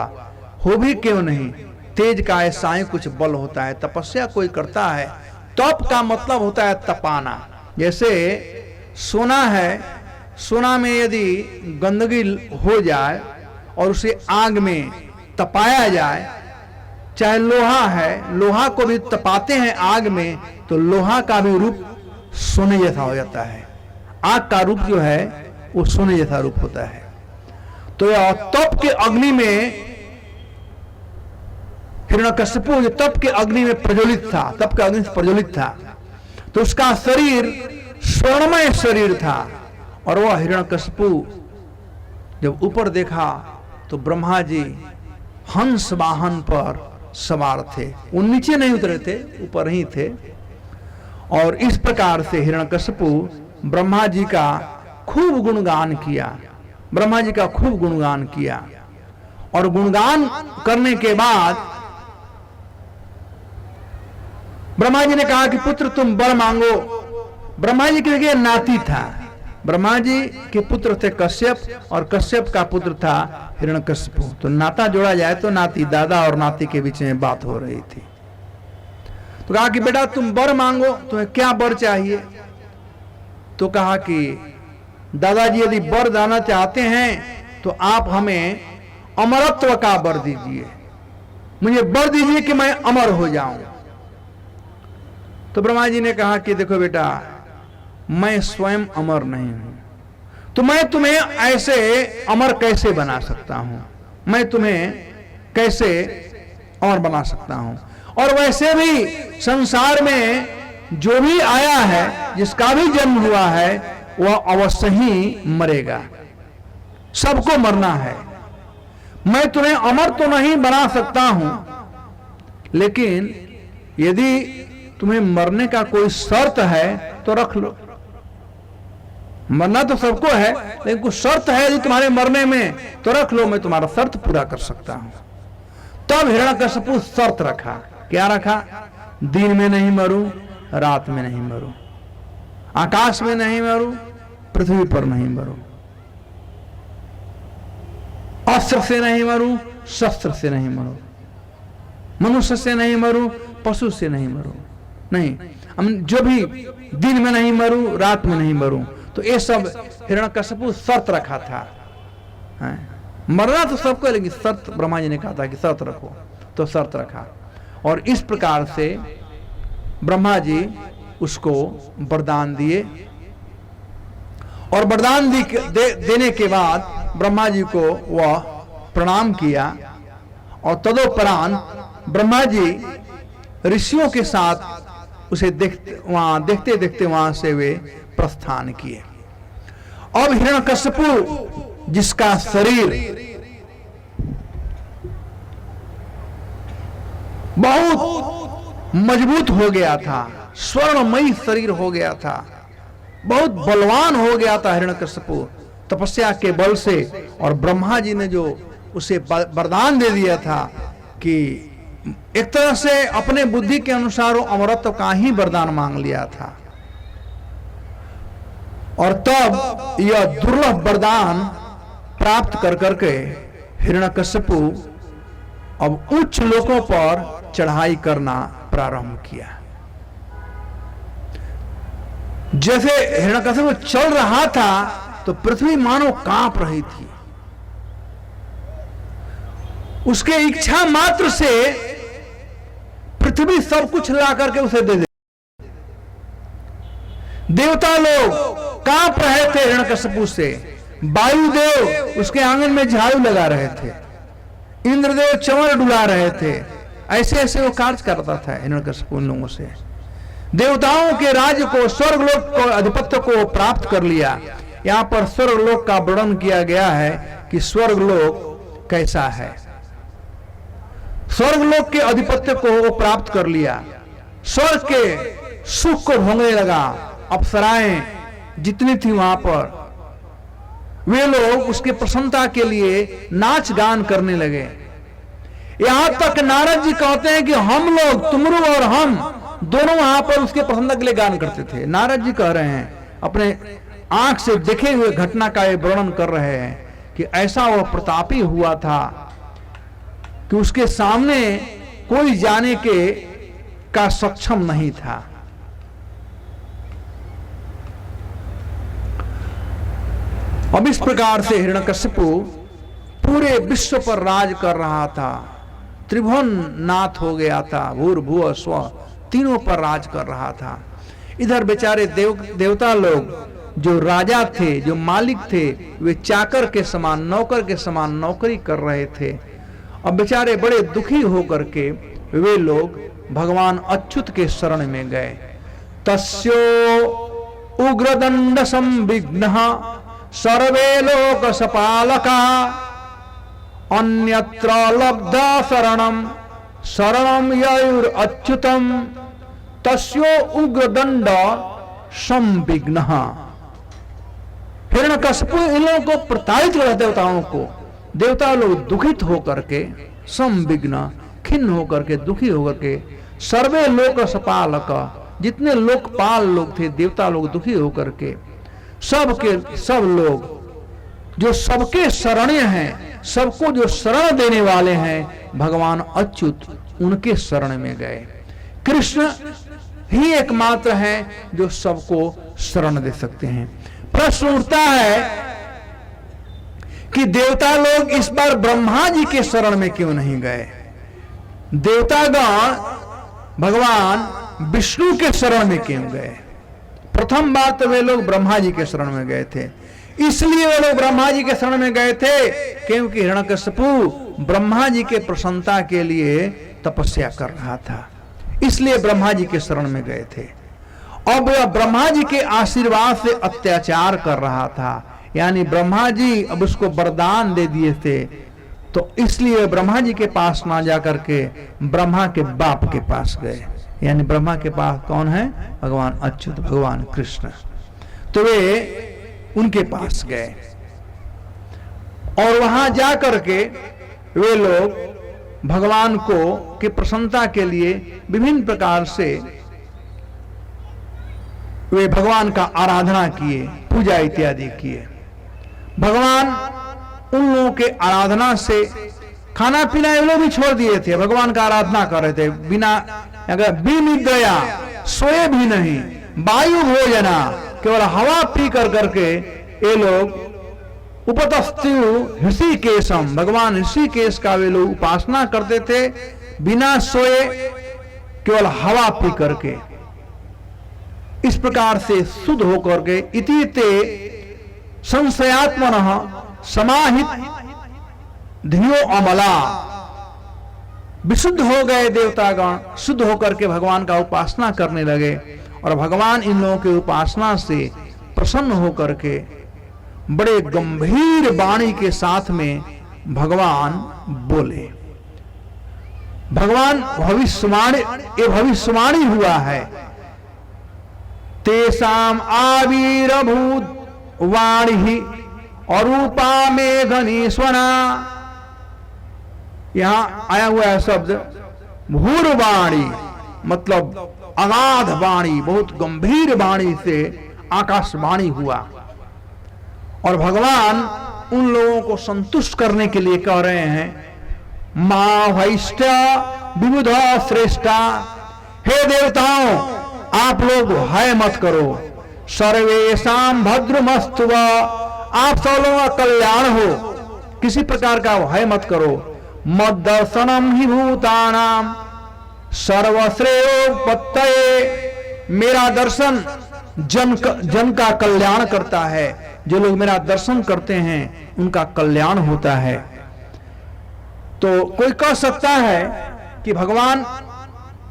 हो भी क्यों नहीं, तेज का ऐसा ही कुछ बल होता है। तपस्या कोई करता है, तप का मतलब होता है तपाना। जैसे सोना है, सोना में यदि गंदगी हो जाए और उसे आग में तपाया जाए, चाहे लोहा है, लोहा को भी तपाते हैं आग में, तो लोहा का भी रूप सोने जैसा हो जाता है। आग का रूप जो है वो सोने जैसा रूप होता है। तो तप के अग्नि में हिरण्यकशिपु जो तप के अग्नि में प्रज्वलित था, तप के अग्नि से प्रज्वलित था, तो उसका शरीर स्वर्णमय शरीर था। और वह हिरण्यकशिपु जब ऊपर देखा तो ब्रह्मा जी हंस वाहन पर सवार थे। वो नीचे नहीं उतरे थे, ऊपर ही थे। और इस प्रकार से हिरण्यकशिपु ब्रह्मा जी का खूब गुणगान किया, ब्रह्मा जी का खूब गुणगान किया। और गुणगान करने के बाद ब्रह्मा जी ने कहा कि पुत्र तुम वर मांगो। ब्रह्मा जी के लिए नाती था, ब्रह्मा जी के पुत्र थे कश्यप और कश्यप का पुत्र था हिरण्यकशिपु। तो नाता जोड़ा जाए तो नाती, दादा और नाती के बीच में बात हो रही थी। तो कहा कि बेटा तुम वर मांगो, तुम्हें क्या वर चाहिए? तो कहा कि दादाजी यदि वर देना चाहते हैं तो आप हमें अमरत्व का वर दीजिए, मुझे वर दीजिए कि मैं अमर हो जाऊं। तो ब्रह्मा जी ने कहा कि देखो बेटा, मैं स्वयं अमर नहीं हूं, तो मैं तुम्हें ऐसे अमर कैसे बना सकता हूं, मैं तुम्हें कैसे अमर बना सकता हूं। और वैसे भी संसार में जो भी आया है, जिसका भी जन्म हुआ है, वह अवश्य ही मरेगा, सबको मरना है। मैं तुम्हें अमर तो नहीं बना सकता हूं, लेकिन यदि तुम्हें मरने का कोई शर्त है तो रख लो। मरना तो सबको है, लेकिन कुछ शर्त है यदि तुम्हारे मरने में, तो रख लो, मैं तुम्हारा शर्त पूरा कर सकता हूं। तब हिरण्यकशिपु शर्त रखा। क्या रखा? दिन में नहीं मरूं, रात में नहीं मरूं, आकाश में नहीं मरूं, पृथ्वी पर नहीं मरूं, अस्त्र से नहीं मरूं, शस्त्र से नहीं मरूं, मनुष्य से नहीं मरूं, पशु से नहीं मरूं, नहीं, जो भी दिन में नहीं मरूं, रात में नहीं मरूं। तो ये सब हिरण्यकशिपु शर्त रखा था। मरना तो सबको, लेकिन शर्त ब्रह्मा जी ने कहा था कि शर्त रखो, तो शर्त रखा। और इस प्रकार से ब्रह्मा जी उसको वरदान दिए। और वरदान देने के बाद ब्रह्मा जी को वह प्रणाम किया और तदोपरांत ब्रह्मा जी ऋषियों के साथ उसे देखते देखते वहां से वे प्रस्थान किए। अब हिरण्यकशिपु जिसका शरीर बहुत मजबूत हो गया था, स्वर्णमयी शरीर हो गया था, बहुत बलवान हो गया था हिरण्यकशिपु तपस्या के बल से। और ब्रह्मा जी ने जो उसे वरदान दे दिया था कि एक तरह से अपने बुद्धि के अनुसार वो अमरत्व का ही वरदान मांग लिया था। और तब यह दुर्लभ वरदान प्राप्त कर करके हिरण्यकश्यपु अब उच्च लोकों पर चढ़ाई करना प्रारंभ किया। जैसे हिरण्यकश्यपु चल रहा था तो पृथ्वी मानो कांप रही थी। उसके इच्छा मात्र से पृथ्वी सब कुछ ला करके उसे दे दे। देवता लोग कांप रहे थे हिरण्यकश्यपु से, वायुदेव उसके आंगन में झाड़ू लगा रहे थे, इंद्रदेव चंवर डुला रहे थे। ऐसे ऐसे वो कार्य करता था हिरण्यकश्यपु उन लोगों से। देवताओं के राज्य को, स्वर्गलोक को, आधिपत्य को प्राप्त कर लिया। यहां पर स्वर्गलोक का वर्णन किया गया है कि स्वर्गलोक कैसा है। स्वर्गलोक के आधिपत्य को वो प्राप्त कर लिया, स्वर्ग के सुख को भोगने लगा। अप्सराएं जितनी थी वहां पर, वे लोग उसके प्रसन्नता के लिए नाच गान करने लगे। यहां तक नारद जी कहते हैं कि हम लोग, तुमरू और हम दोनों वहां पर उसके प्रसन्नता के लिए गान करते थे। नारद जी कह रहे हैं, अपने आंख से देखे हुए घटना का ये वर्णन कर रहे हैं कि ऐसा वह प्रतापी हुआ था कि उसके सामने कोई जाने का सक्षम नहीं था। अब इस प्रकार से हिरण्यकश्यपु पूरे विश्व पर राज कर रहा था, त्रिभुवन नाथ हो गया था, भूर्भुव स्व तीनों पर राज कर रहा था। इधर बेचारे देवता लोग जो राजा थे, जो मालिक थे, वे चाकर के समान, नौकर के समान नौकरी कर रहे थे। अब बेचारे बड़े दुखी होकर के वे लोग भगवान अच्युत के शरण में गए। तस्यो उग्रदंड संविघ्नः सर्वे लोक सपालका अन्यत्र लब्धा शरणम शरणम ययुर अच्युतम तस्यो उग्रदंड संविघ्नः। हिरण्यकश्यपु इन लोगों को प्रताड़ित कर, देवताओं को, देवता लोग दुखित होकर के, संविघ्न खिन्न होकर के, दुखी होकर के, सर्वे लोक सपालक, जितने लोकपाल लोग थे देवता लोग दुखी होकर के, सब लोग जो सबके शरण्य हैं, सबको जो शरण देने वाले हैं भगवान अच्युत, उनके शरण में गए। कृष्ण ही एकमात्र हैं जो सबको शरण दे सकते हैं। प्रश्न उठता है कि देवता लोग इस बार ब्रह्मा जी के शरण में क्यों नहीं गए? देवतागण भगवान विष्णु के शरण में क्यों गए? प्रथम बार तो वे लोग ब्रह्मा जी के शरण में गए थे। इसलिए वे लोग ब्रह्मा जी के शरण में गए थे क्योंकि हिरण्यकश्यपु ब्रह्मा जी के प्रसन्नता के लिए तपस्या कर रहा था, इसलिए ब्रह्मा जी के शरण में गए थे। अब वह ब्रह्मा जी के आशीर्वाद से अत्याचार कर रहा था, यानी ब्रह्मा जी अब उसको वरदान दे दिए थे, तो इसलिए ब्रह्मा जी के पास ना जाकर के ब्रह्मा के बाप के पास गए। यानी ब्रह्मा के पास कौन है? भगवान अच्युत, भगवान कृष्ण। तो वे उनके पास गए और वहां जाकर के वे लोग भगवान को की प्रसन्नता के लिए विभिन्न प्रकार से वे भगवान का आराधना किए, पूजा इत्यादि किए। भगवान उन लोगों के आराधना से खाना पीना ये लोग भी छोड़ दिए थे, भगवान का आराधना कर रहे थे, बिना अगर विनिद्रया, सोए भी नहीं, वायु भोजना, केवल हवा पी कर करके ये लोग उपतस्थ्यु ऋषिकेशम, भगवान ऋषिकेश का वे लोग उपासना करते थे, बिना सोए केवल हवा पी करके। इस प्रकार से शुद्ध होकर के इति ते संशयात्मनः समाहित धियो अमला, विशुद्ध हो गए देवतागण, शुद्ध होकर के भगवान का उपासना करने लगे और भगवान इन लोगों की उपासना से प्रसन्न होकर के बड़े गंभीर वाणी के साथ में भगवान बोले। भगवान भविष्यवाणी, ये भविष्यवाणी हुआ है, तेसाम आविर्भूत वाणी अरूपा मेघनीश्वरा। यहां आया हुआ है शब्द भूरवाणी, मतलब अगाध वाणी, बहुत गंभीर वाणी से आकाशवाणी हुआ और भगवान उन लोगों को संतुष्ट करने के लिए कह रहे हैं, मां वैष्टा विबुधा श्रेष्ठा, हे देवताओं आप लोग भय मत करो, सर्वेशाम भद्रमस्तु, आप सब लोगों का कल्याण हो, किसी प्रकार का भय मत करो। मद दर्शनम ही भूतानाम सर्वश्रेयोपत्तये, मेरा दर्शन जन का कल्याण करता है, जो लोग मेरा दर्शन करते हैं उनका कल्याण होता है। तो कोई कह सकता है कि भगवान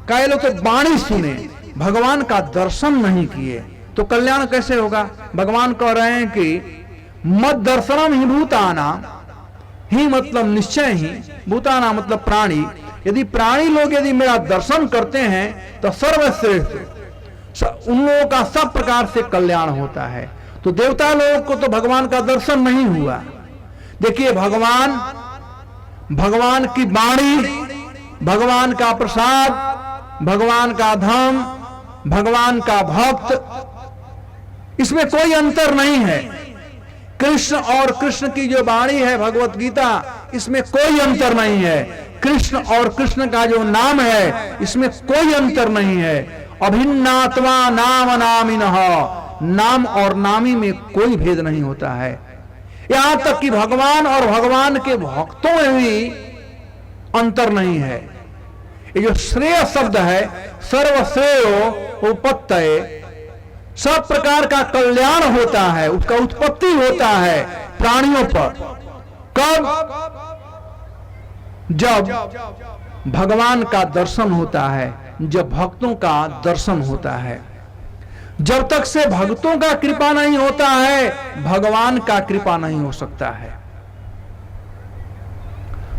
कई लोग तो वाणी सुने, भगवान का दर्शन नहीं किए तो कल्याण कैसे होगा। भगवान कह रहे हैं कि मद दर्शनम ही भूतानाम, ही मतलब निश्चय ही, भूताना मतलब प्राणी, यदि प्राणी लोग यदि मेरा दर्शन करते हैं तो सर्वश्रेष्ठ उन लोगों का सब प्रकार से कल्याण होता है। तो देवता लोगों को तो भगवान का दर्शन नहीं हुआ। देखिए भगवान की वाणी, भगवान का प्रसाद, भगवान का धाम, भगवान का भक्त, इसमें कोई अंतर नहीं है। कृष्ण और कृष्ण की जो वाणी है भगवत गीता, इसमें कोई अंतर नहीं है। कृष्ण और कृष्ण का जो नाम है इसमें कोई अंतर नहीं है। अभिन्नात्मा नाम नामिनः, नाम और नामी में कोई भेद नहीं होता है। यहां तक कि भगवान और भगवान के भक्तों में भी अंतर नहीं है। ये जो श्रेय शब्द है, सर्वश्रेयो उपत्तये, सब प्रकार का कल्याण होता है, उसका उत्पत्ति होता है प्राणियों पर। कब? जब भगवान का दर्शन होता है, जब भक्तों का दर्शन होता है। जब तक से भक्तों का कृपा नहीं होता है, भगवान का कृपा नहीं हो सकता है।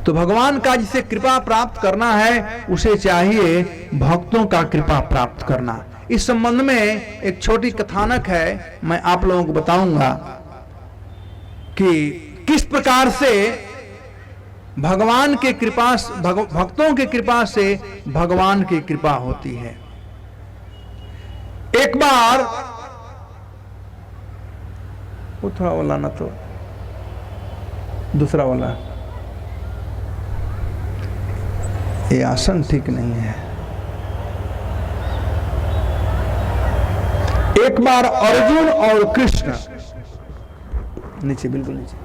तो भगवान का जिसे कृपा प्राप्त करना है, उसे चाहिए भक्तों का कृपा प्राप्त करना। इस संबंध में एक छोटी कथानक है, मैं आप लोगों को बताऊंगा कि किस प्रकार से भगवान के कृपा, भक्तों के कृपा से भगवान की कृपा होती है। एक बार वो थोड़ा वाला ना, तो दूसरा वाला, ये आसन ठीक नहीं है। एक बार अर्जुन और कृष्ण, नीचे बिल्कुल नीचे,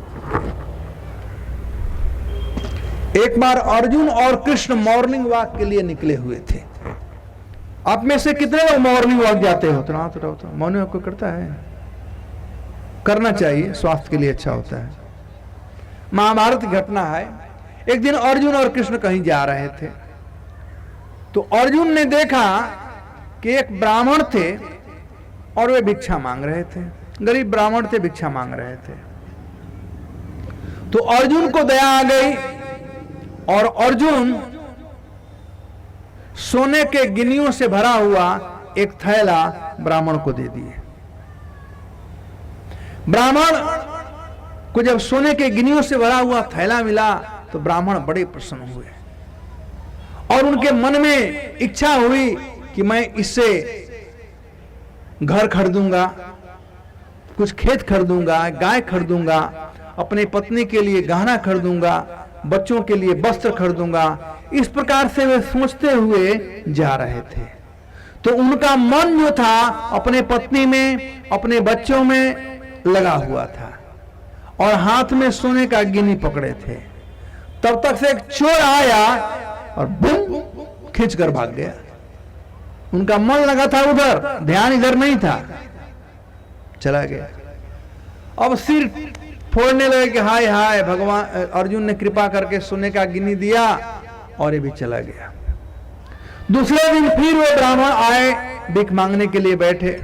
एक बार अर्जुन और कृष्ण मॉर्निंग वॉक के लिए निकले हुए थे। आप में से कितने लोग मॉर्निंग वॉक जाते हो? तो मॉर्निंग वॉक कोई करता है? करना चाहिए, स्वास्थ्य के लिए अच्छा होता है। महाभारत की घटना है। एक दिन अर्जुन और कृष्ण कहीं जा रहे थे, तो अर्जुन ने देखा कि एक ब्राह्मण थे और वे भिक्षा मांग रहे थे। गरीब ब्राह्मण थे, भिक्षा मांग रहे थे। तो अर्जुन को दया आ गई और अर्जुन सोने के गिन्नियों से भरा हुआ एक थैला ब्राह्मण को दे दिए। ब्राह्मण को जब सोने के गिन्नियों से भरा हुआ थैला मिला तो ब्राह्मण बड़े प्रसन्न हुए और उनके मन में इच्छा हुई कि मैं इससे घर खरीदूंगा, कुछ खेत खरीदूंगा, गाय खरीदूंगा, अपने पत्नी के लिए गहना खरीदूंगा, बच्चों के लिए वस्त्र खरीदूंगा। इस प्रकार से वे सोचते हुए जा रहे थे। तो उनका मन जो था अपने पत्नी में, अपने बच्चों में लगा हुआ था और हाथ में सोने का गिन्नी पकड़े थे। तब तक से एक चोर आया और बूम खींच कर भाग गया। उनका मन लगा था उधर, ध्यान इधर नहीं था, चला गया। अब सिर फोड़ने लगे कि हाय हाय, भगवान अर्जुन ने कृपा करके सोने का गिन्नी दिया और ये भी चला गया। दूसरे दिन फिर वो ब्राह्मण आए, भीख मांगने के लिए बैठे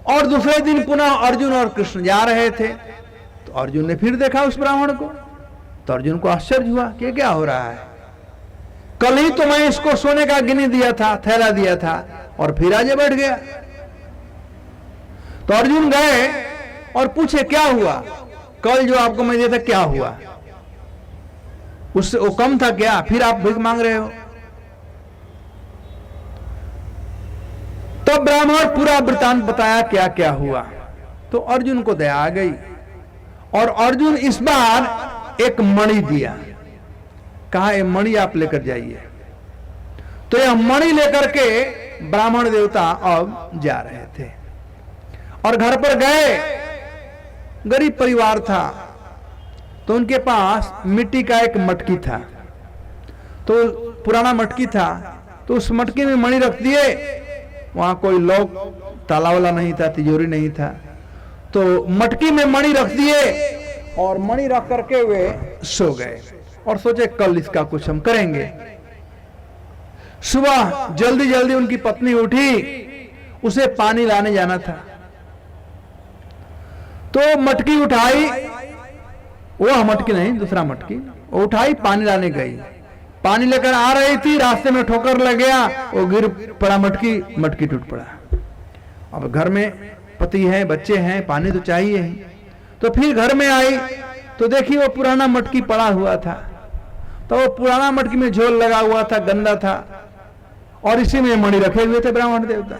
और दूसरे दिन पुनः अर्जुन और कृष्ण जा रहे थे। तो अर्जुन ने फिर देखा उस ब्राह्मण को, तो अर्जुन को आश्चर्य हुआ कि क्या हो रहा है। कल ही तो मैं इसको सोने का गिन्नी दिया था, थैला दिया था और फिर आगे बैठ गया। तो अर्जुन गए और पूछे क्या हुआ, कल जो आपको मैं दिया था क्या हुआ, उससे वो कम था क्या, फिर आप भीख मांग रहे हो। तब ब्राह्मण पूरा वृतांत बताया क्या क्या हुआ। तो अर्जुन को दया आ गई और अर्जुन इस बार एक मणि दिया, कहा ये मणि आप लेकर जाइए। तो यह मणि लेकर के ब्राह्मण देवता अब जा रहे थे और घर पर गए। गरीब परिवार था तो उनके पास मिट्टी का एक मटकी था, तो पुराना मटकी था, तो उस मटकी में मणि रख दिए। वहां कोई लॉक ताला वाला नहीं था, तिजोरी नहीं था, तो मटकी में मणि रख दिए और मणि रख करके वे सो गए और सोचे कल इसका कुछ हम करेंगे। सुबह जल्दी जल्दी उनकी पत्नी उठी, उसे पानी लाने जाना था, तो मटकी उठाई, वह मटकी नहीं दूसरा मटकी उठाई, पानी लाने गई। पानी लेकर आ रही थी, रास्ते में ठोकर लग गया, वो गिर पड़ा मटकी टूट पड़ा। अब घर में पति है, बच्चे हैं, पानी तो चाहिए ही। तो फिर घर में आई तो देखी वो पुराना मटकी पड़ा हुआ था, तो वो पुराना मटकी में झोल लगा हुआ था, गंदा था, और इसी में मणि रखे हुए थे ब्राह्मण देवता।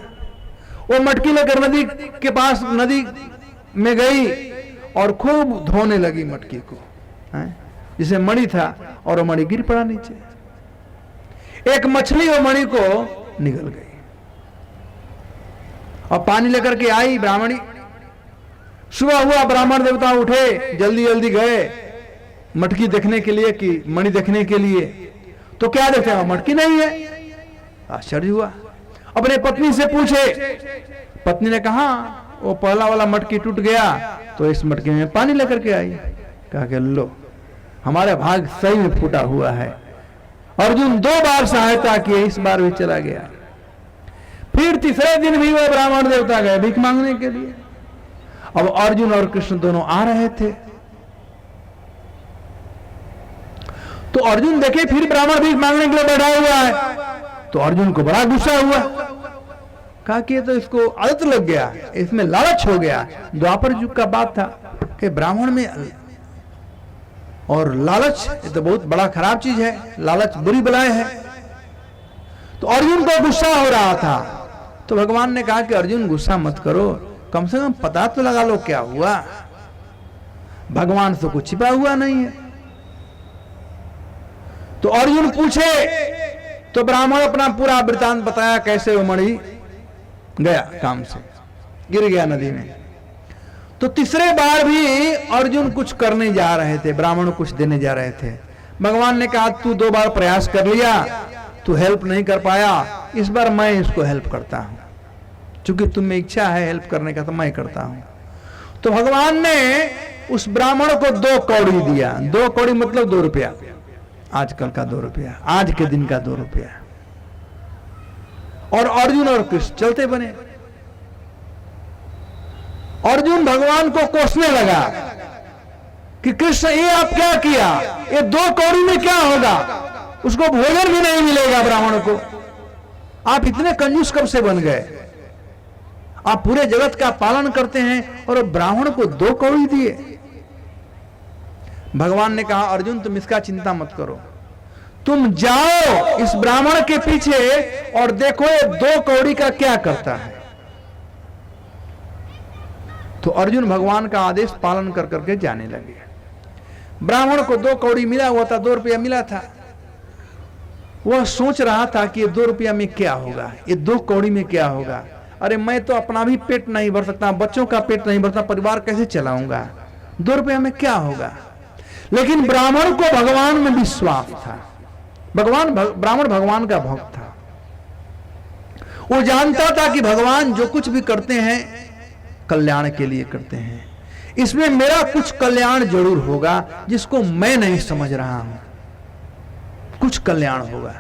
वो मटकी लेकर नदी के पास, नदी में गई और खूब धोने लगी मटकी को, जिसे मणि था, और वो मणि गिर पड़ा नीचे। एक मछली वो मणि को निगल गई और पानी लेकर के आई ब्राह्मणी। सुबह हुआ, ब्राह्मण देवता उठे, जल्दी जल्दी गए मटकी देखने के लिए, कि मणि देखने के लिए, तो क्या देखते हैं, मटकी नहीं है। आश्चर्य हुआ, अपने पत्नी से पूछे, पत्नी ने कहा वो पहला वाला मटकी टूट गया, तो इस मटकी में पानी लेकर के आई। कहा कि लो, हमारा भाग सही में फूटा हुआ है। अर्जुन 2 बार सहायता किए, इस बार भी चला गया। फिर तीसरे दिन भी वो ब्राह्मण देवता गए भीख मांगने के लिए। अब अर्जुन और कृष्ण दोनों आ रहे थे, तो अर्जुन देखे फिर ब्राह्मण भीख मांगने के लिए बैठा हुआ है, तो अर्जुन को बड़ा गुस्सा हुआ। कहा कि ये तो इसको आदत लग गया, इसमें लालच हो गया। द्वापर युग का बात था कि ब्राह्मण में और लालच, ये तो बहुत बड़ा खराब चीज है, लालच बुरी बलाएं है। तो अर्जुन को गुस्सा हो रहा था, तो भगवान ने कहा कि अर्जुन गुस्सा मत करो, कम से कम पता तो लगा लो क्या हुआ। भगवान से कुछ छिपा हुआ नहीं है। तो अर्जुन पूछे, तो ब्राह्मण अपना पूरा वृतांत बताया, कैसे वो मणि गया काम से, गिर गया नदी में। तो तीसरे बार भी अर्जुन कुछ करने जा रहे थे, ब्राह्मण को कुछ देने जा रहे थे। भगवान ने कहा तू 2 बार प्रयास कर लिया, तू हेल्प नहीं कर पाया, इस बार मैं इसको हेल्प करता हूं, क्योंकि तुम्हें इच्छा है हेल्प करने का, तो मैं करता हूं। तो भगवान ने उस ब्राह्मण को 2 कौड़ी दिया। 2 कौड़ी मतलब 2 रुपया, आजकल का 2 रुपया, आज के दिन का 2 रुपया। और अर्जुन और कृष्ण चलते बने। अर्जुन भगवान को कोसने लगा कि कृष्ण ये आप क्या किया, ये 2 कौड़ी में क्या होगा, उसको भोजन भी नहीं मिलेगा ब्राह्मण को, आप इतने कंजूस कब से बन गए, आप पूरे जगत का पालन करते हैं और ब्राह्मण को 2 कौड़ी दिए। भगवान ने कहा अर्जुन तुम इसका चिंता मत करो, तुम जाओ इस ब्राह्मण के पीछे और देखो ये 2 कौड़ी का क्या करता है। तो अर्जुन भगवान का आदेश पालन कर करके जाने लगे। ब्राह्मण को 2 कौड़ी मिला हुआ था, 2 रुपया मिला था। वह सोच रहा था कि ये 2 रुपया में क्या होगा, ये 2 कौड़ी में क्या होगा। अरे मैं तो अपना भी पेट नहीं भर सकता, बच्चों का पेट नहीं भरता, परिवार कैसे चलाऊंगा, 2 रुपया में क्या होगा। लेकिन ब्राह्मण को भगवान में विश्वास था। ब्राह्मण भगवान का भक्त था। वो जानता था कि भगवान जो कुछ भी करते हैं कल्याण के लिए करते हैं, इसमें मेरा कुछ कल्याण जरूर होगा जिसको मैं नहीं समझ रहा हूं, कुछ कल्याण होगा।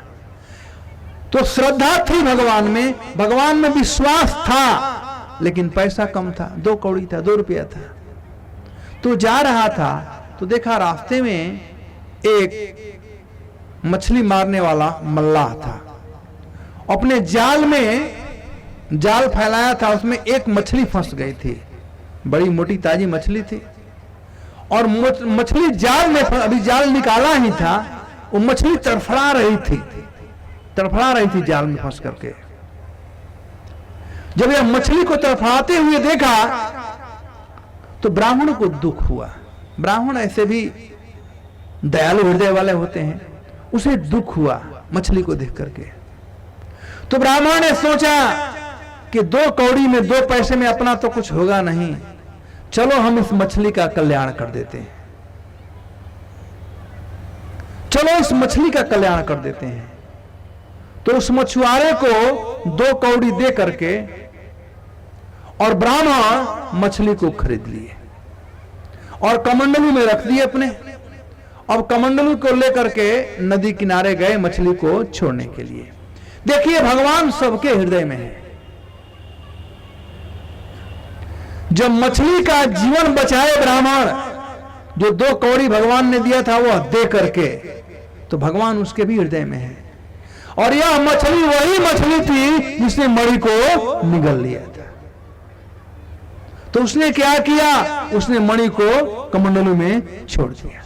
तो श्रद्धा थी भगवान में विश्वास था, लेकिन पैसा कम था, 2 कौड़ी था, 2 रुपया था। तो जा रहा था तो देखा रास्ते में एक मछली मारने वाला मल्लाह था, अपने जाल में जाल फैलाया था, उसमें एक मछली फंस गई थी, बड़ी मोटी ताजी मछली थी। और मछली जाल में, अभी जाल निकाला ही था, वो मछली तड़फड़ा रही थी जाल में फंस करके। जब यह मछली को तड़फड़ाते हुए देखा तो ब्राह्मण को दुख हुआ ब्राह्मण ऐसे भी दयालु हृदय वाले होते हैं, उसे दुख हुआ मछली को देख करके। तो ब्राह्मण ने सोचा कि 2 कौड़ी में 2 पैसे में अपना तो कुछ होगा नहीं, चलो हम इस मछली का कल्याण कर देते हैं, चलो इस मछली का कल्याण कर देते हैं। तो उस मछुआरे को 2 कौड़ी दे करके और ब्राह्मण मछली को खरीद लिए और कमंडलू में रख दिए अपने। अब कमंडलू को लेकर के नदी किनारे गए मछली को छोड़ने के लिए। देखिए भगवान सबके हृदय में है। जब मछली का जीवन बचाए ब्राह्मण, जो 2 कौड़ी भगवान ने दिया था वह दे करके, तो भगवान उसके भी हृदय में है। और यह मछली वही मछली थी जिसने मणि को निगल लिया था। तो उसने क्या किया, उसने मणि को कमंडलू में छोड़ दिया।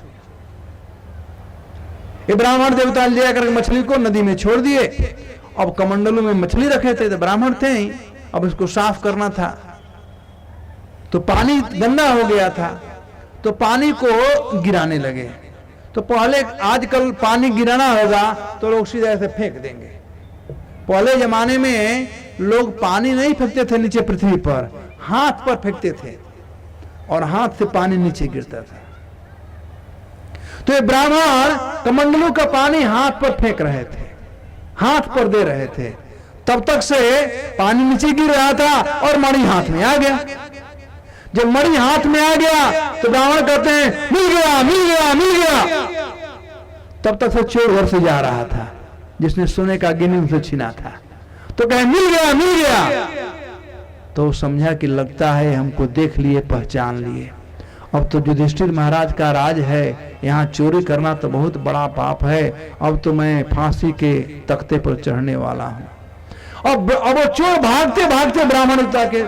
ये ब्राह्मण देवता ले जाकर मछली को नदी में छोड़ दिए। अब कमंडलू में मछली रखे थे, तो ब्राह्मण थे ही, अब इसको साफ करना था। तो पानी गंदा हो गया था, तो पानी को गिराने लगे। तो पहले आजकल पानी गिराना होगा तो लोग सीधे ऐसे फेंक देंगे। पहले जमाने में लोग पानी नहीं फेंकते थे नीचे पृथ्वी पर, हाथ पर फेंकते थे और हाथ से पानी नीचे गिरता था। तो ये ब्राह्मण कमंडलू का पानी हाथ पर फेंक रहे थे, हाथ पर दे रहे थे। तब तक से पानी नीचे गिर रहा था और मणि हाथ में आ गया। जब मणि हाथ में आ गया तो ब्राह्मण कहते हैं मिल गया मिल गया मिल गया। तब तक से चोर घर से जा रहा था जिसने सोने का गिनी उनसे छीना था, तो कहे मिल गया मिल गया। तो समझा कि लगता है हमको देख लिए, पहचान लिए। अब तो युधिष्ठिर महाराज का राज है, यहाँ चोरी करना तो बहुत बड़ा पाप है। अब तो मैं फांसी के तख्ते पर चढ़ने वाला हूं। अब वो चोर भागते भागते ब्राह्मण देवता के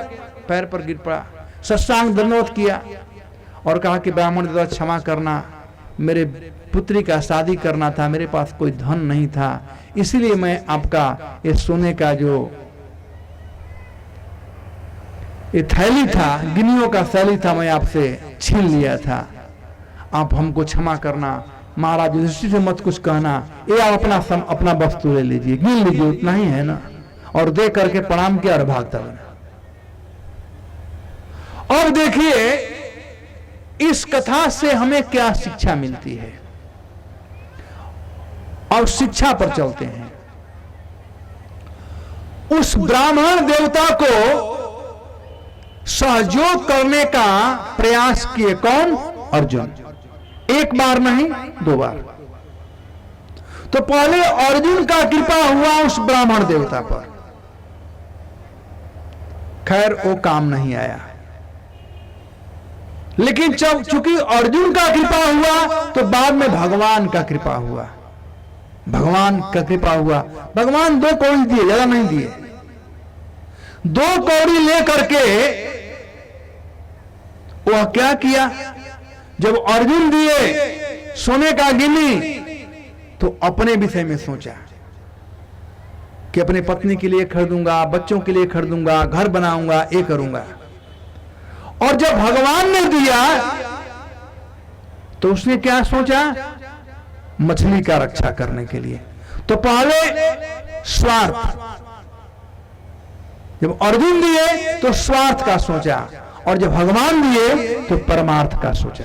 पैर पर गिर पड़ा, साष्टांग दंडवत किया और कहा कि ब्राह्मण देवता क्षमा करना, मेरे पुत्री का शादी करना था, मेरे पास कोई धन नहीं था, इसीलिए मैं आपका ये सोने का जो ये थैली था, गिनियों का थैली था, मैं आपसे छीन लिया था, आप हमको क्षमा करना। महाराज युधिष्ठिर से मत कुछ कहना, ये आप अपना वस्तु ले लीजिए, गिन लीजिए, उतना ही है ना। और दे करके प्रणाम किया और भागता बना। अब देखिए इस कथा से हमें क्या शिक्षा मिलती है, और शिक्षा पर चलते हैं। उस ब्राह्मण देवता को सहयोग करने का प्रयास किए कौन? अर्जुन। एक बार नहीं 2 बार। तो पहले अर्जुन का कृपा हुआ उस ब्राह्मण देवता पर, खैर वो काम नहीं आया। लेकिन जब चूंकि अर्जुन का कृपा हुआ तो बाद में भगवान का कृपा हुआ, भगवान का कृपा हुआ। भगवान 2 कौड़ी दिए, ज्यादा नहीं दिए। 2 कौड़ी लेकर के वह क्या किया, जब अर्जुन दिए सोने का गिनी तो अपने विषय में सोचा कि अपने पत्नी के लिए खरीदूंगा, बच्चों के लिए खरीदूंगा, घर बनाऊंगा, ये करूंगा। और जब भगवान ने दिया तो उसने क्या सोचा, मछली का रक्षा करने के लिए। तो पहले स्वार्थ, जब अर्जुन दिए तो स्वार्थ का सोचा, और जब भगवान दिए तो परमार्थ का सोचा।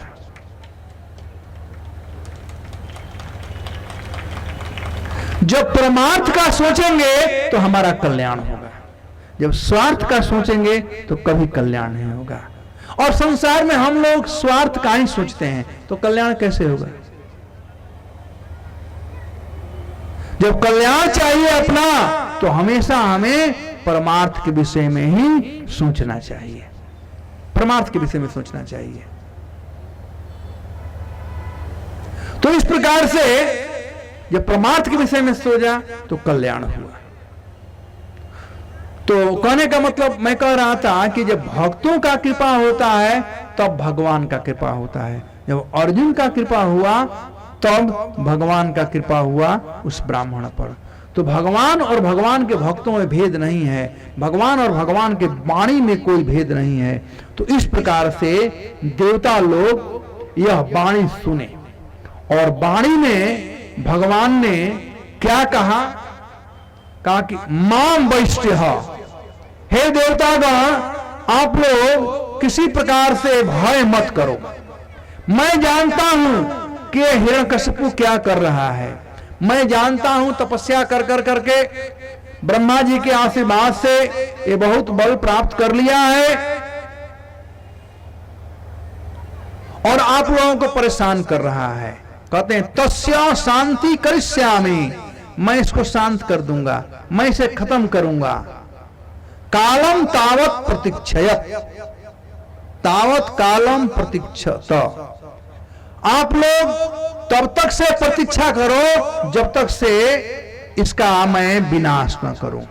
जब परमार्थ का सोचेंगे तो हमारा कल्याण होगा, जब स्वार्थ का सोचेंगे तो कभी कल्याण नहीं होगा। और संसार में हम लोग स्वार्थ का ही सोचते हैं तो कल्याण कैसे होगा? जब कल्याण चाहिए अपना तो हमेशा हमें परमार्थ के विषय में ही सोचना चाहिए, परमार्थ के विषय में सोचना चाहिए। तो इस प्रकार से जब परमार्थ के विषय में सोचा तो कल्याण हुआ। तो कहने का मतलब मैं कह रहा था कि जब भक्तों का कृपा होता है तब भगवान का कृपा होता है। जब अर्जुन का कृपा हुआ तब भगवान का कृपा हुआ उस ब्राह्मण पर। तो भगवान और भगवान के भक्तों में भेद नहीं है, भगवान और भगवान के वाणी में कोई भेद नहीं है। तो इस प्रकार से देवता लोग यह वाणी सुने। और वाणी में भगवान ने क्या कहा कि माम वैष्टय, हे देवतागण आप लोग किसी प्रकार से भय मत करो। मैं जानता हूं कि यह हिरण्यकशिपु क्या कर रहा है। मैं जानता हूं तपस्या कर करके ब्रह्मा जी के आशीर्वाद से ये बहुत बल प्राप्त कर लिया है और आप लोगों को परेशान कर रहा है। कहते हैं तस्य शांति करिष्यामि, मैं इसको शांत कर दूंगा, मैं इसे खत्म करूंगा। कालम तावत प्रतीक्षयत, तावत कालम प्रतीक्षत, आप लोग तब तक से प्रतीक्षा करो जब तक से इसका मैं विनाश न करूं।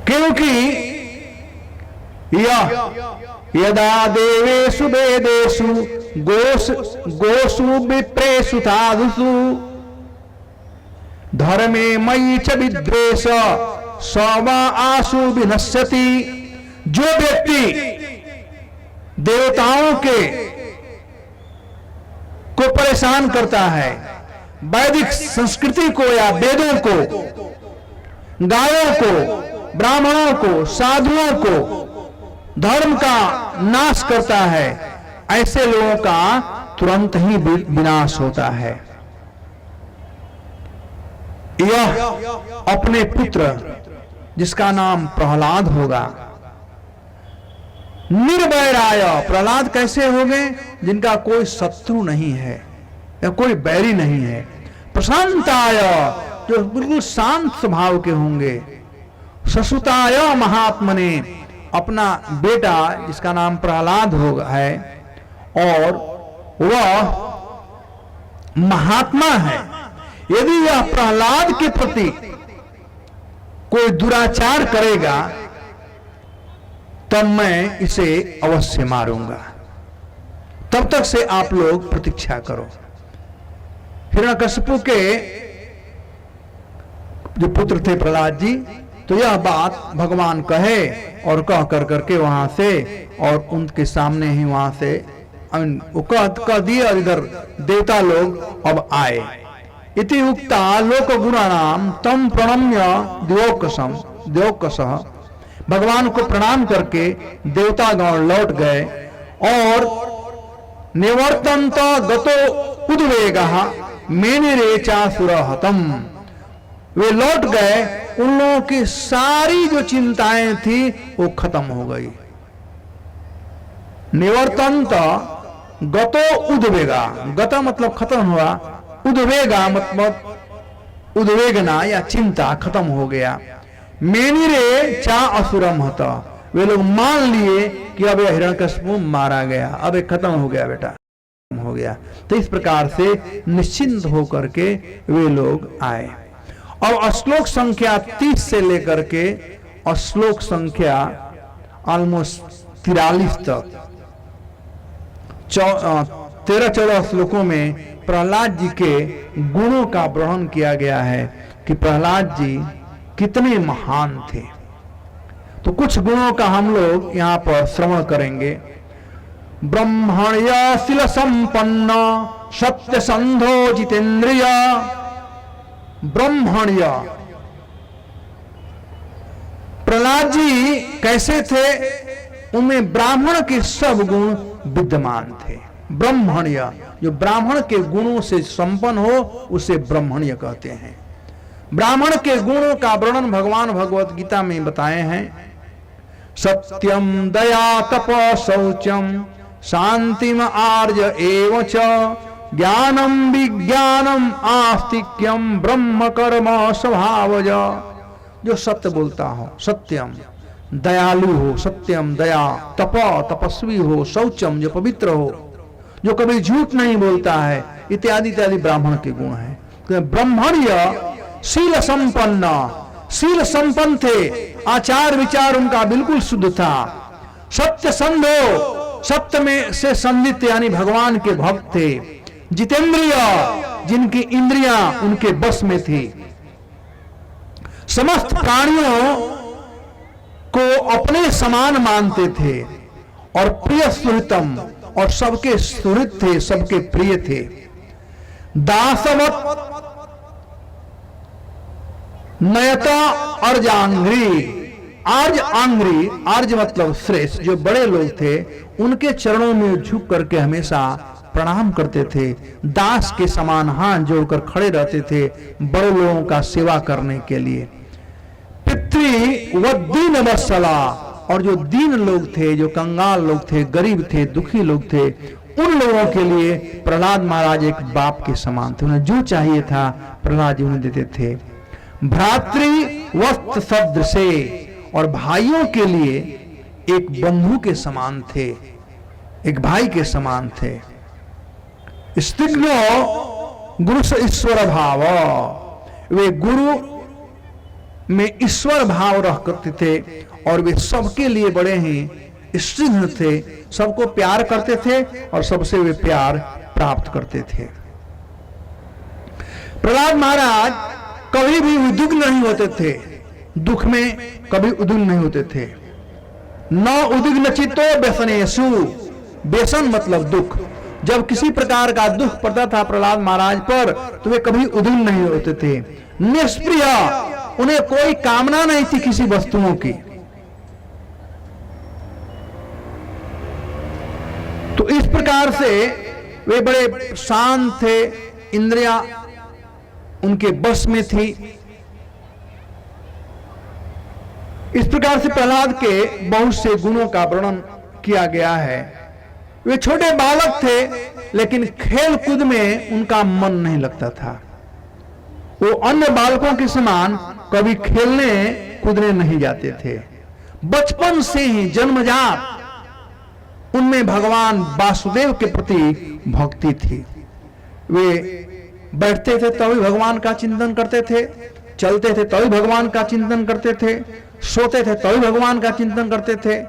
क्योंकि यदा देवेषु वेदेषु गोषु विप्रेषु साधुषु धर्मे मयि च विद्वेष सवा आशु विनश्यति। जो व्यक्ति देवताओं को परेशान करता है, वैदिक संस्कृति को या वेदों को, गायों को, ब्राह्मणों को, साधुओं को, धर्म का नाश करता है, ऐसे लोगों का तुरंत ही विनाश होता है। यह अपने पुत्र जिसका नाम प्रहलाद होगा, निर्वैराय, प्रहलाद कैसे हो गए? जिनका कोई शत्रु नहीं है या कोई बैरी नहीं है। प्रशांताय, जो बिल्कुल शांत स्वभाव के होंगे। ससुताय महात्मने, अपना बेटा जिसका नाम प्रहलाद है और वह महात्मा है। यदि यह प्रहलाद के प्रति कोई दुराचार करेगा तब मैं इसे अवश्य मारूंगा। तब तक से आप लोग प्रतीक्षा करो। हिरण्यकशिपु के जो पुत्र थे प्रहलाद जी, तो यह बात भगवान कहे और कह करके वहां से और उनके सामने ही वहां से वो कह दिए और इधर देवता लोग अब आए। इति उक्ता लोक गुणानाम तम प्रणम्य द्योकसः, भगवान को प्रणाम करके देवतागण लौट गए और निवर्तन्त गतो उद्वेगः मेनिरे चासुरहतम, वे लौट गए। उन लोगों की सारी जो चिंताएं थी वो खत्म हो गई। निवर्तन्त गतो उद्वेगा, गता मतलब खत्म हुआ, उद्वेगा मतलब उद्वेगना या चिंता खत्म हो गया। मेनिरे चा असुरम होता, वे लोग मान लिए कि अब यह हिरण्यकशिपु मारा गया, अब ये खत्म हो गया, बेटा हो गया। तो इस प्रकार से निश्चिंत होकर के वे लोग आए। और श्लोक संख्या 30 से लेकर के श्लोक संख्या ऑलमोस्ट 43 तक 13-14 श्लोकों में प्रहलाद जी के गुणों का वर्णन किया गया है कि प्रहलाद जी कितने महान थे। तो कुछ गुणों का हम लोग यहाँ पर श्रवण करेंगे। ब्रह्मण्य संपन्न सत्य संधो जितेंद्रिय। ब्रह्मण्य, प्रहलाद जी कैसे थे? उनमें ब्राह्मण के सब गुण विद्यमान थे। ब्रह्मण्य, जो ब्राह्मण के गुणों से संपन्न हो उसे ब्रह्मण्य कहते हैं। ब्राह्मण के गुणों का वर्णन भगवान भगवत गीता में बताए हैं। सत्यम दया तप शौचम शांतिम आर्य एवच ज्ञानम विज्ञानम आस्तिक्यम ब्रह्म कर्म स्वभावज। जो सत्य बोलता हो, सत्यम दयालु हो, सत्यम दया, तपस्वी हो, शौचम जो पवित्र हो, जो कभी झूठ नहीं बोलता है, इत्यादि इत्यादि ब्राह्मण के गुण हैं। ब्रह्मण्य शील संपन्न, शील संपन्न थे, आचार विचार उनका बिल्कुल शुद्ध था। सत्य संधो, सत्य में से संदित यानी भगवान के भक्त थे। जितेंद्रिय, जिनकी इंद्रियां उनके बस में थी। समस्त प्राणियों को अपने समान मानते थे और प्रिय सुहृतम, और सबके सुहृत थे, सबके प्रिय थे। दासवत नयता अर्जांग्री, आर्ज आंग्री, आर्ज मतलब श्रेष्ठ, जो बड़े लोग थे उनके चरणों में झुक करके हमेशा प्रणाम करते थे। दास के समान हाथ जोड़कर खड़े रहते थे बड़े लोगों का सेवा करने के लिए। पितृ व दीन वत्सला, और जो दीन लोग थे, जो कंगाल लोग थे, गरीब थे, दुखी लोग थे, उन लोगों के लिए प्रहलाद महाराज एक बाप के समान थे। उन्हें जो चाहिए था प्रहलाद जी उन्हें देते थे। भ्रातृ वस्त्र शब्द से, और भाइयों के लिए एक बंधु के समान थे, एक भाई के समान थे। स्तिग्नो गुरु से ईश्वर भाव, वे गुरु में ईश्वर भाव रख करते थे और वे सबके लिए बड़े ही स्निग्ध थे, सबको प्यार करते थे और सबसे वे प्यार प्राप्त करते थे। प्रहलाद महाराज कभी भी उद्विग्न नहीं होते थे, दुख में कभी उद्विग्न नहीं होते थे। न उद्विग्न चित्तो व्यसनेषु, व्यसन मतलब दुख। जब किसी प्रकार का दुख पड़ता था प्रहलाद महाराज पर तो वे कभी उद्विग्न नहीं होते थे। निष्प्रिय, उन्हें कोई कामना नहीं थी किसी वस्तुओं की। तो इस प्रकार से वे बड़े शांत थे, इंद्रियां उनके बस में थी। इस प्रकार से प्रहलाद के बहुत से गुणों का वर्णन किया गया है। वे छोटे बालक थे लेकिन खेल कूद में उनका मन नहीं लगता था। वो अन्य बालकों के समान कभी खेलने कूदने नहीं जाते थे। बचपन से ही जन्मजात उनमें भगवान वासुदेव के प्रति भक्ति थी। वे बैठते थे तभी भगवान का चिंतन करते थे, चलते थे तभी भगवान का चिंतन करते थे, सोते थे तभी भगवान का चिंतन करते थे,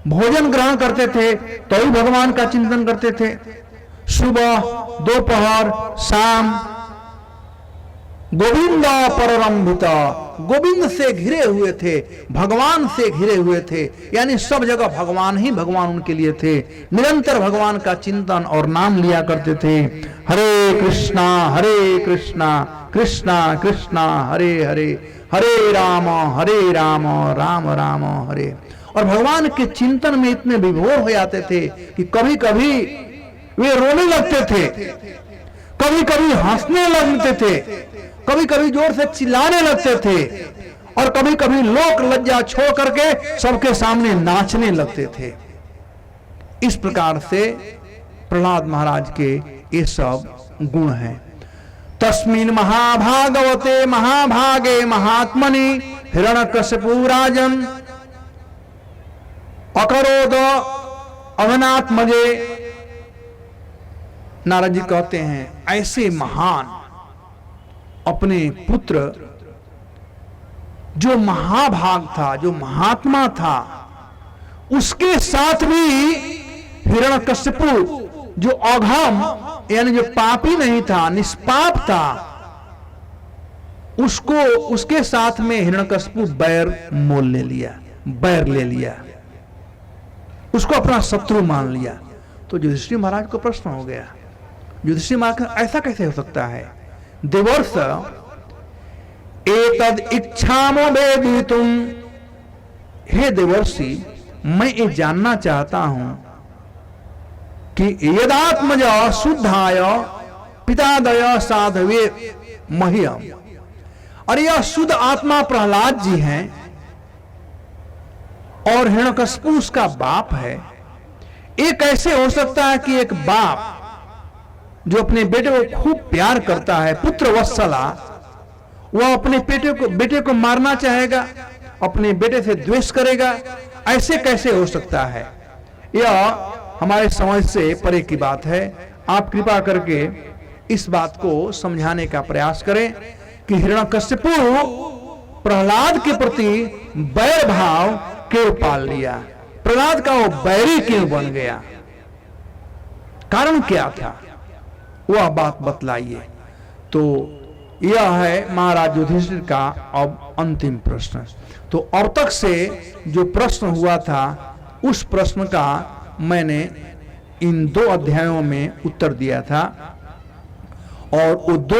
भोजन ग्रहण करते थे तभी भगवान का चिंतन करते थे। सुबह, दोपहर, शाम गोविंद पररंभिता, गोविंद से घिरे हुए थे, भगवान से घिरे हुए थे, यानी सब जगह भगवान ही भगवान उनके लिए थे। निरंतर भगवान का चिंतन और नाम लिया करते थे। हरे कृष्णा कृष्णा कृष्णा हरे हरे, हरे राम राम राम हरे। और भगवान के चिंतन में इतने विभोर हो जाते थे कि कभी कभी वे रोने लगते थे, कभी कभी हंसने लगते थे, कभी कभी जोर से चिल्लाने लगते थे और कभी कभी लोक लज्जा छोड़ करके सबके सामने नाचने लगते थे। इस प्रकार से प्रहलाद महाराज के ये सब गुण हैं। तस्मिन् महाभागवते महाभागे महात्मनि हिरण्यकशिपु राजन अकरोद अवनात्मजे। नारद जी कहते हैं ऐसे महान अपने पुत्र, जो महाभाग था, जो महात्मा था, उसके साथ भी हिरण्यकशिपु जो अघम यानी जो पापी नहीं था, निष्पाप था, उसको उसके साथ में हिरण्यकशिपु बैर मोल ले लिया, बैर ले लिया, उसको अपना शत्रु मान लिया। तो युधिष्ठिर महाराज को प्रश्न हो गया, युधिष्ठिर महाराज ऐसा कैसे हो सकता है? देवर्ष एतद इच्छामो वेदितुम, हे देवर्षि मैं ये जानना चाहता हूं कि यदात्मज शुद्धाय पितादय साधवे मह्यम, और यह शुद्ध आत्मा प्रहलाद जी हैं और हिरण्यकशिपु उसका बाप है। ये कैसे हो सकता है कि एक बाप जो अपने बेटे को खूब प्यार करता है, पुत्र वत्सला, वह अपने बेटे को मारना चाहेगा, अपने बेटे से द्वेष करेगा? ऐसे कैसे हो सकता है? यह हमारे समझ से परे की बात है। आप कृपा करके इस बात को समझाने का प्रयास करें कि हिरण्यकशिपु प्रहलाद के प्रति बैर भाव क्यों पाल लिया, प्रहलाद का वो बैरी क्यों बन गया, कारण क्या था, वह बात बतलाइए। तो यह है महाराज युधिष्ठिर का अब अंतिम प्रश्न। तो अब तक से जो प्रश्न हुआ था उस प्रश्न का मैंने इन 2 अध्यायों में उत्तर दिया था। और वो 2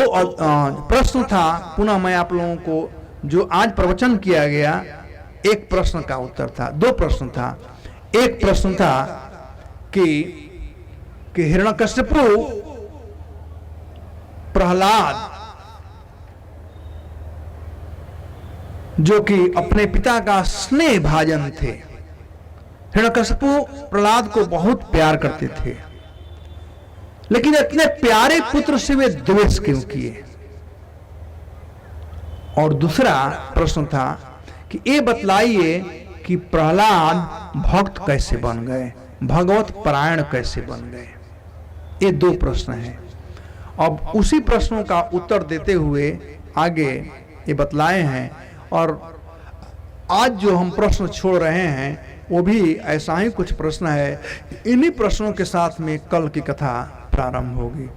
प्रश्न था, पुनः मैं आप लोगों को जो आज प्रवचन किया गया, एक प्रश्न का उत्तर था, 2 प्रश्न था। एक प्रश्न था कि हिरण्यकश्यपु प्रहलाद जो कि अपने पिता का स्नेह भाजन थे, हिरण्यकश्यपु प्रहलाद को बहुत प्यार करते थे, लेकिन इतने प्यारे पुत्र से वे द्वेष क्यों किए। और दूसरा प्रश्न था कि ये बतलाइए कि प्रहलाद भक्त कैसे बन गए, भगवत परायण कैसे बन गए। ये 2 प्रश्न हैं। अब उसी प्रश्नों का उत्तर देते हुए आगे ये बतलाए हैं। और आज जो हम प्रश्न छोड़ रहे हैं वो भी ऐसा ही कुछ प्रश्न है। इन्हीं प्रश्नों के साथ में कल की कथा प्रारंभ होगी।